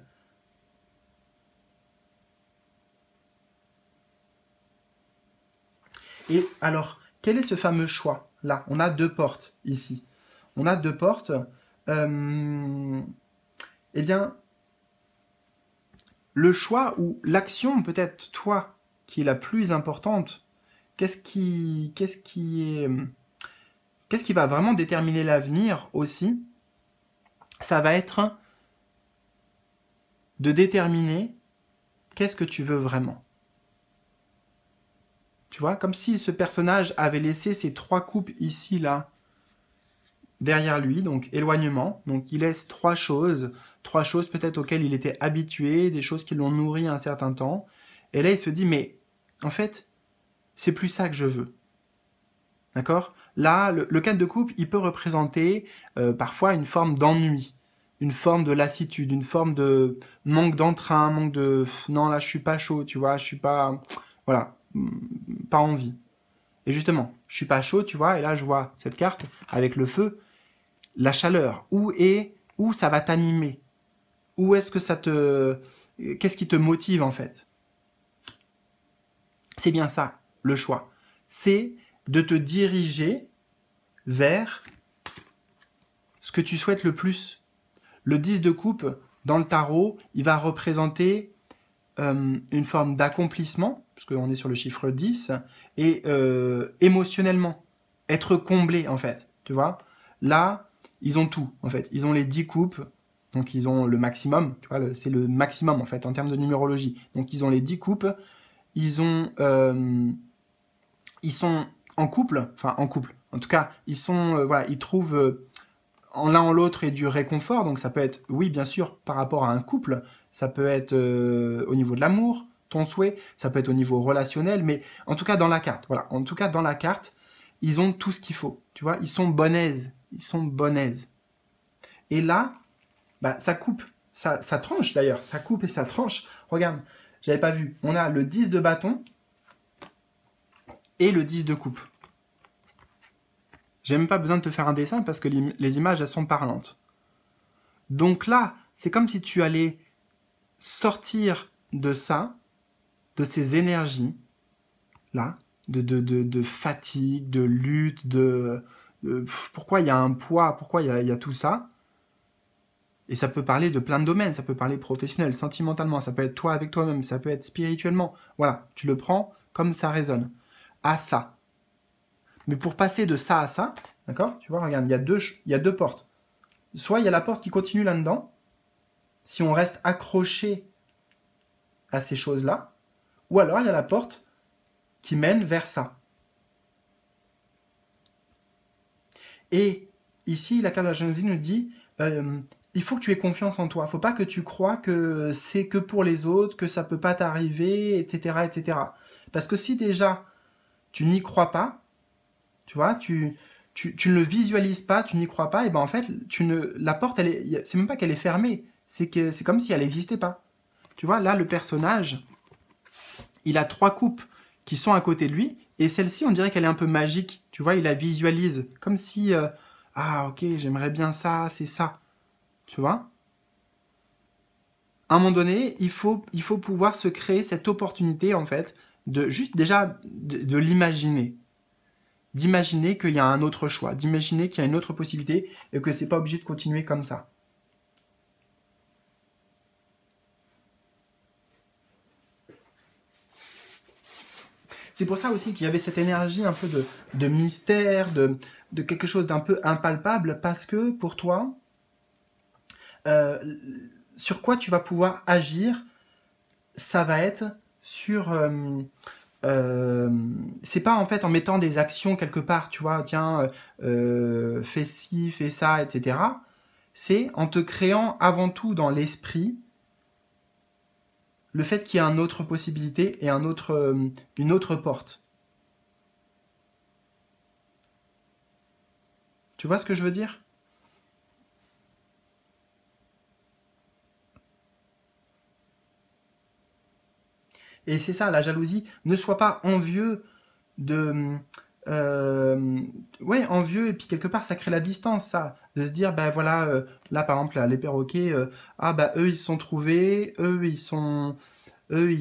Et alors, quel est ce fameux choix? Là, on a deux portes ici. On a deux portes. Eh bien, le choix ou l'action, peut-être toi, qui est la plus importante, qu'est-ce qui va vraiment déterminer l'avenir aussi? Ça va être de déterminer qu'est-ce que tu veux vraiment. Tu vois, comme si ce personnage avait laissé ces trois coupes ici, là, derrière lui, donc éloignement. Donc il laisse trois choses peut-être auxquelles il était habitué, des choses qui l'ont nourri un certain temps. Et là, il se dit, mais en fait, c'est plus ça que je veux. D'accord? Là, le 4 de coupe, il peut représenter parfois une forme d'ennui, une forme de lassitude, une forme de manque d'entrain, manque de non, là, je suis pas chaud, tu vois, je suis pas. Voilà, pas envie. Et justement, je suis pas chaud, tu vois, et là, je vois cette carte avec le feu, la chaleur. Où ça va t'animer? Où est-ce que ça te. Qu'est-ce qui te motive en fait? C'est bien ça, le choix. C'est de te diriger vers ce que tu souhaites le plus. Le 10 de coupe, dans le tarot, il va représenter une forme d'accomplissement, puisqu'on est sur le chiffre 10, et émotionnellement, être comblé en fait, tu vois. Là, ils ont tout en fait. Ils ont les 10 coupes, donc ils ont le maximum, tu vois, c'est le maximum en fait en termes de numérologie. Donc ils ont les 10 coupes, ils sont en couple, en tout cas, voilà, ils trouvent en l'un en l'autre et du réconfort, donc ça peut être, oui, bien sûr, par rapport à un couple, ça peut être au niveau de l'amour, ton souhait, ça peut être au niveau relationnel, mais en tout cas dans la carte, voilà, en tout cas dans la carte, ils ont tout ce qu'il faut, tu vois, ils sont bonnes aises. Et là, bah, ça coupe, ça tranche d'ailleurs, ça coupe et ça tranche. Regarde, j'avais pas vu, on a le 10 de bâton et le 10 de coupe. J'ai même pas besoin de te faire un dessin parce que les images, elles sont parlantes. Donc là, c'est comme si tu allais sortir de ça, de ces énergies, là, de fatigue, de lutte, pourquoi il y a un poids, pourquoi il y a tout ça. Et ça peut parler de plein de domaines, ça peut parler professionnel, sentimentalement, ça peut être toi avec toi-même, ça peut être spirituellement. Voilà, tu le prends comme ça résonne. À ça. Mais pour passer de ça à ça, d'accord? Tu vois, regarde, il y a deux portes. Soit il y a la porte qui continue là-dedans, si on reste accroché à ces choses-là, ou alors il y a la porte qui mène vers ça. Et ici, la carte de la jalousie nous dit, il faut que tu aies confiance en toi. Il ne faut pas que tu crois que c'est que pour les autres, que ça ne peut pas t'arriver, etc., etc. Parce que si déjà tu n'y crois pas, tu vois, tu ne le visualises pas, tu n'y crois pas, et ben en fait, la porte, c'est même pas qu'elle est fermée, c'est comme si elle n'existait pas. Tu vois, là, le personnage, il a trois coupes qui sont à côté de lui, et celle-ci, on dirait qu'elle est un peu magique. Tu vois, il la visualise, comme si, ah ok, j'aimerais bien ça, c'est ça. Tu vois? À un moment donné, il faut pouvoir se créer cette opportunité, en fait, de juste déjà de l'imaginer. d'imaginer qu'il y a un autre choix, d'imaginer qu'il y a une autre possibilité et que c'est pas obligé de continuer comme ça. C'est pour ça aussi qu'il y avait cette énergie un peu de mystère, de quelque chose d'un peu impalpable, parce que pour toi, sur quoi tu vas pouvoir agir, ça va être sur... c'est pas en fait en mettant des actions quelque part, tu vois, tiens, fais ci, fais ça, etc. C'est en te créant avant tout dans l'esprit le fait qu'il y a une autre possibilité et une autre porte. Tu vois ce que je veux dire? Et c'est ça, la jalousie. Ne sois pas envieux de... ouais, envieux, et puis quelque part, ça crée la distance, ça. De se dire, ben voilà, là, par exemple, là, les perroquets, ah, bah, eux, ils se sont trouvés, eux, ils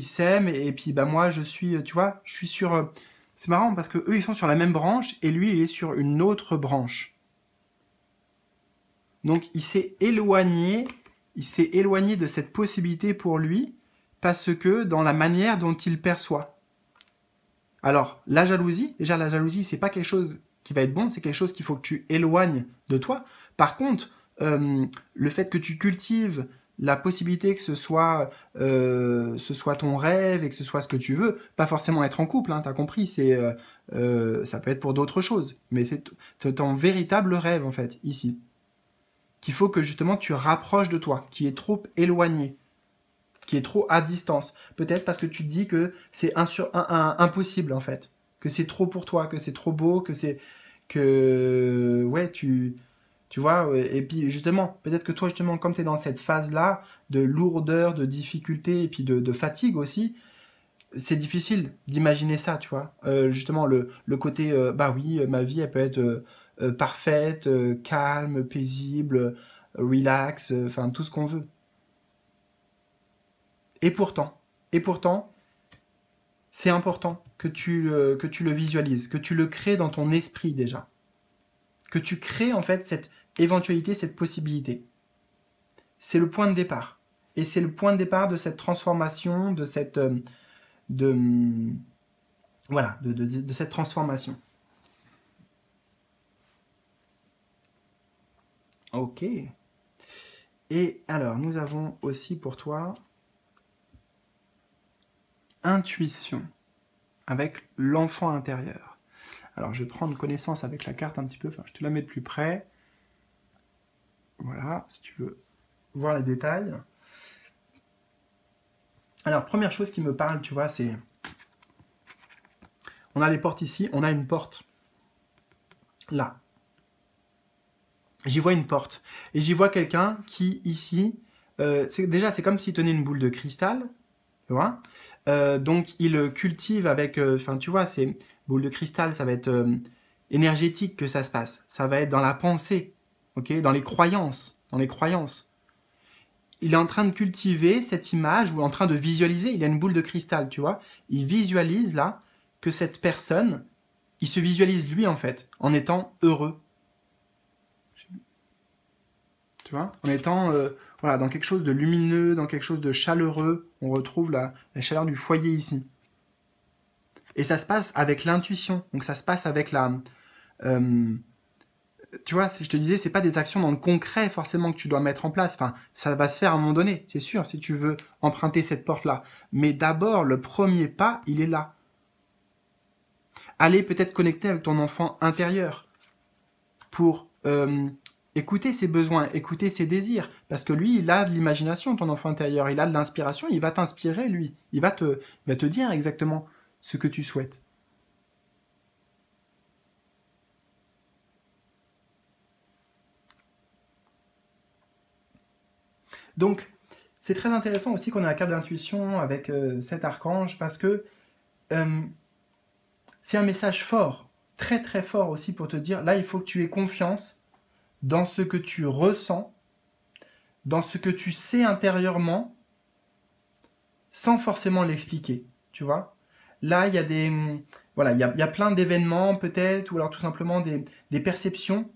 s'aiment, et puis, bah, moi, je suis, tu vois, je suis sur... c'est marrant, parce que eux, ils sont sur la même branche, et lui, il est sur une autre branche. Donc, il s'est éloigné de cette possibilité pour lui, parce que dans la manière dont il perçoit. Alors, la jalousie, déjà la jalousie, c'est pas quelque chose qui va être bon, c'est quelque chose qu'il faut que tu éloignes de toi. Par contre, le fait que tu cultives la possibilité que ce soit ton rêve et que ce soit ce que tu veux, pas forcément être en couple, hein, t'as compris, ça peut être pour d'autres choses, mais c'est ton véritable rêve en fait, ici, qu'il faut que justement tu rapproches de toi, qui est trop éloigné, qui est trop à distance. Peut-être parce que tu te dis que c'est impossible en fait, que c'est trop pour toi, que c'est trop beau, ouais, tu vois, et puis justement, peut-être que toi justement, comme tu es dans cette phase-là de lourdeur, de difficulté et puis de fatigue aussi, c'est difficile d'imaginer ça, tu vois. Justement, le côté, bah oui, ma vie, elle peut être parfaite, calme, paisible, relax, enfin tout ce qu'on veut. Et pourtant, et pourtant, c'est important que tu le visualises, que tu le crées dans ton esprit déjà. Que tu crées en fait cette éventualité, cette possibilité. C'est le point de départ. Et c'est le point de départ de cette transformation, de cette... voilà, de cette transformation. Ok. Et alors, nous avons aussi pour toi intuition avec l'enfant intérieur. Alors, je vais prendre connaissance avec la carte un petit peu, enfin, je te la mets de plus près. Voilà, si tu veux voir les détails. Alors, première chose qui me parle, tu vois, c'est... On a les portes ici, on a une porte là. J'y vois une porte. Et j'y vois quelqu'un qui, ici, déjà, c'est comme s'il tenait une boule de cristal, tu vois. Donc, il cultive avec... Enfin, tu vois, ces boules de cristal, ça va être énergétique que ça se passe. Ça va être dans la pensée, ok, dans les croyances. Dans les croyances. Il est en train de cultiver cette image ou en train de visualiser. Il a une boule de cristal, tu vois. Il visualise là que cette personne, il se visualise lui en fait, en étant heureux. Tu vois, en étant voilà, dans quelque chose de lumineux, dans quelque chose de chaleureux. On retrouve la chaleur du foyer ici. Et ça se passe avec l'intuition. Donc ça se passe avec la... tu vois, si je te disais, c'est pas des actions dans le concret forcément que tu dois mettre en place. Enfin, ça va se faire à un moment donné, c'est sûr, si tu veux emprunter cette porte-là. Mais d'abord, le premier pas, il est là. Aller peut-être connecter avec ton enfant intérieur pour écouter ses besoins, écouter ses désirs. Parce que lui, il a de l'imagination, ton enfant intérieur. Il a de l'inspiration, il va t'inspirer, lui. Il va te dire exactement ce que tu souhaites. Donc, c'est très intéressant aussi qu'on ait un cadre d'intuition avec cet archange parce que c'est un message fort, très très fort aussi pour te dire, là, il faut que tu aies confiance dans ce que tu ressens, dans ce que tu sais intérieurement, sans forcément l'expliquer, tu vois. Là, il y a voilà, il y a plein d'événements peut-être, ou alors tout simplement des perceptions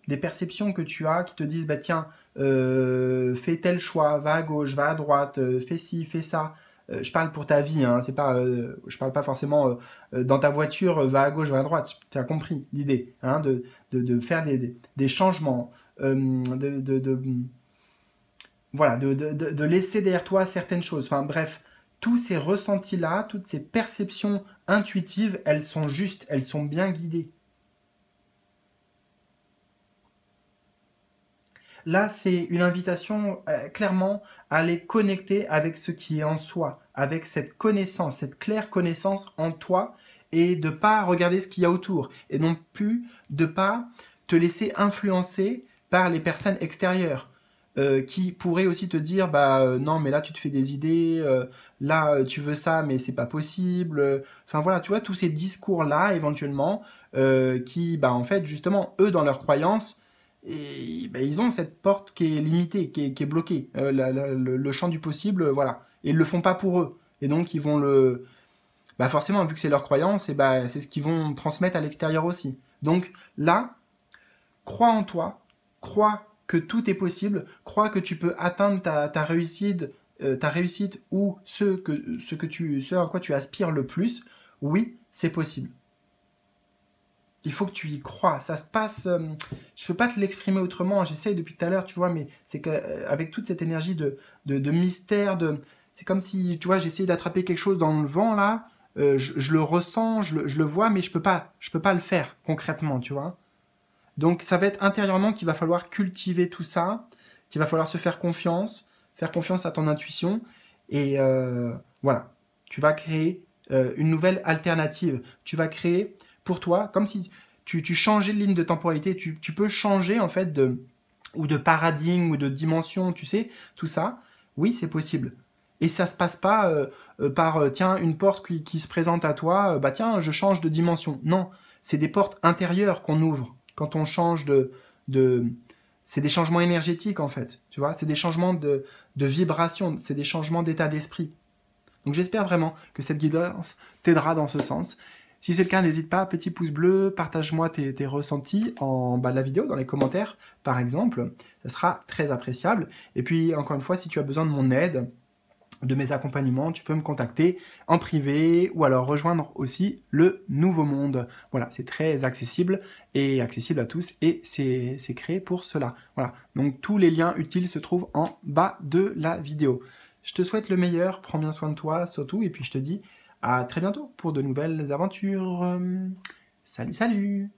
que tu as qui te disent, bah tiens, fais tel choix, va à gauche, va à droite, fais ci, fais ça. Je parle pour ta vie, hein, c'est pas, je parle pas forcément dans ta voiture, va à gauche, va à droite. Tu as compris l'idée, hein, de faire des changements, voilà, de laisser derrière toi certaines choses. Enfin bref, tous ces ressentis-là, toutes ces perceptions intuitives, elles sont justes, elles sont bien guidées. Là, c'est une invitation clairement à aller connecter avec ce qui est en soi, avec cette connaissance, cette claire connaissance en toi, et de pas regarder ce qu'il y a autour, et non plus de pas te laisser influencer par les personnes extérieures. Qui pourraient aussi te dire bah non mais là tu te fais des idées, là tu veux ça mais c'est pas possible, enfin voilà, tu vois tous ces discours là éventuellement qui bah en fait justement eux dans leurs croyances et ben, ils ont cette porte qui est limitée, qui est bloquée. Le champ du possible, voilà. Et ils le font pas pour eux. Et donc ils vont le... Bah forcément, vu que c'est leur croyance, et bah, c'est ce qu'ils vont transmettre à l'extérieur aussi. Donc là, crois en toi, crois que tout est possible, crois que tu peux atteindre ta réussite ou ce à quoi tu aspires le plus. Oui, c'est possible. Il faut que tu y crois. Ça se passe. Je ne peux pas te l'exprimer autrement. J'essaye depuis tout à l'heure, tu vois, mais c'est qu'avec toute cette énergie de mystère, c'est comme si, tu vois, j'essayais d'attraper quelque chose dans le vent là. Je le ressens, je le vois, mais je peux pas le faire concrètement, tu vois. Donc ça va être intérieurement qu'il va falloir cultiver tout ça, qu'il va falloir se faire confiance à ton intuition, et voilà. Tu vas créer une nouvelle alternative. Tu vas créer pour toi, comme si tu changeais de ligne de temporalité, tu peux changer en fait ou de paradigme ou de dimension, tu sais, tout ça. Oui, c'est possible. Et ça se passe pas par tiens une porte qui se présente à toi, bah tiens je change de dimension. Non, c'est des portes intérieures qu'on ouvre quand on change de c'est des changements énergétiques en fait, tu vois, c'est des changements de vibration, c'est des changements d'état d'esprit. Donc j'espère vraiment que cette guidance t'aidera dans ce sens. Si c'est le cas, n'hésite pas, petit pouce bleu, partage-moi tes ressentis en bas de la vidéo, dans les commentaires par exemple, ça sera très appréciable. Et puis encore une fois, si tu as besoin de mon aide, de mes accompagnements, tu peux me contacter en privé ou alors rejoindre aussi le Nouveau Monde. Voilà, c'est très accessible et accessible à tous et c'est créé pour cela. Voilà, donc tous les liens utiles se trouvent en bas de la vidéo. Je te souhaite le meilleur, prends bien soin de toi surtout et puis je te dis à très bientôt pour de nouvelles aventures. Salut, salut!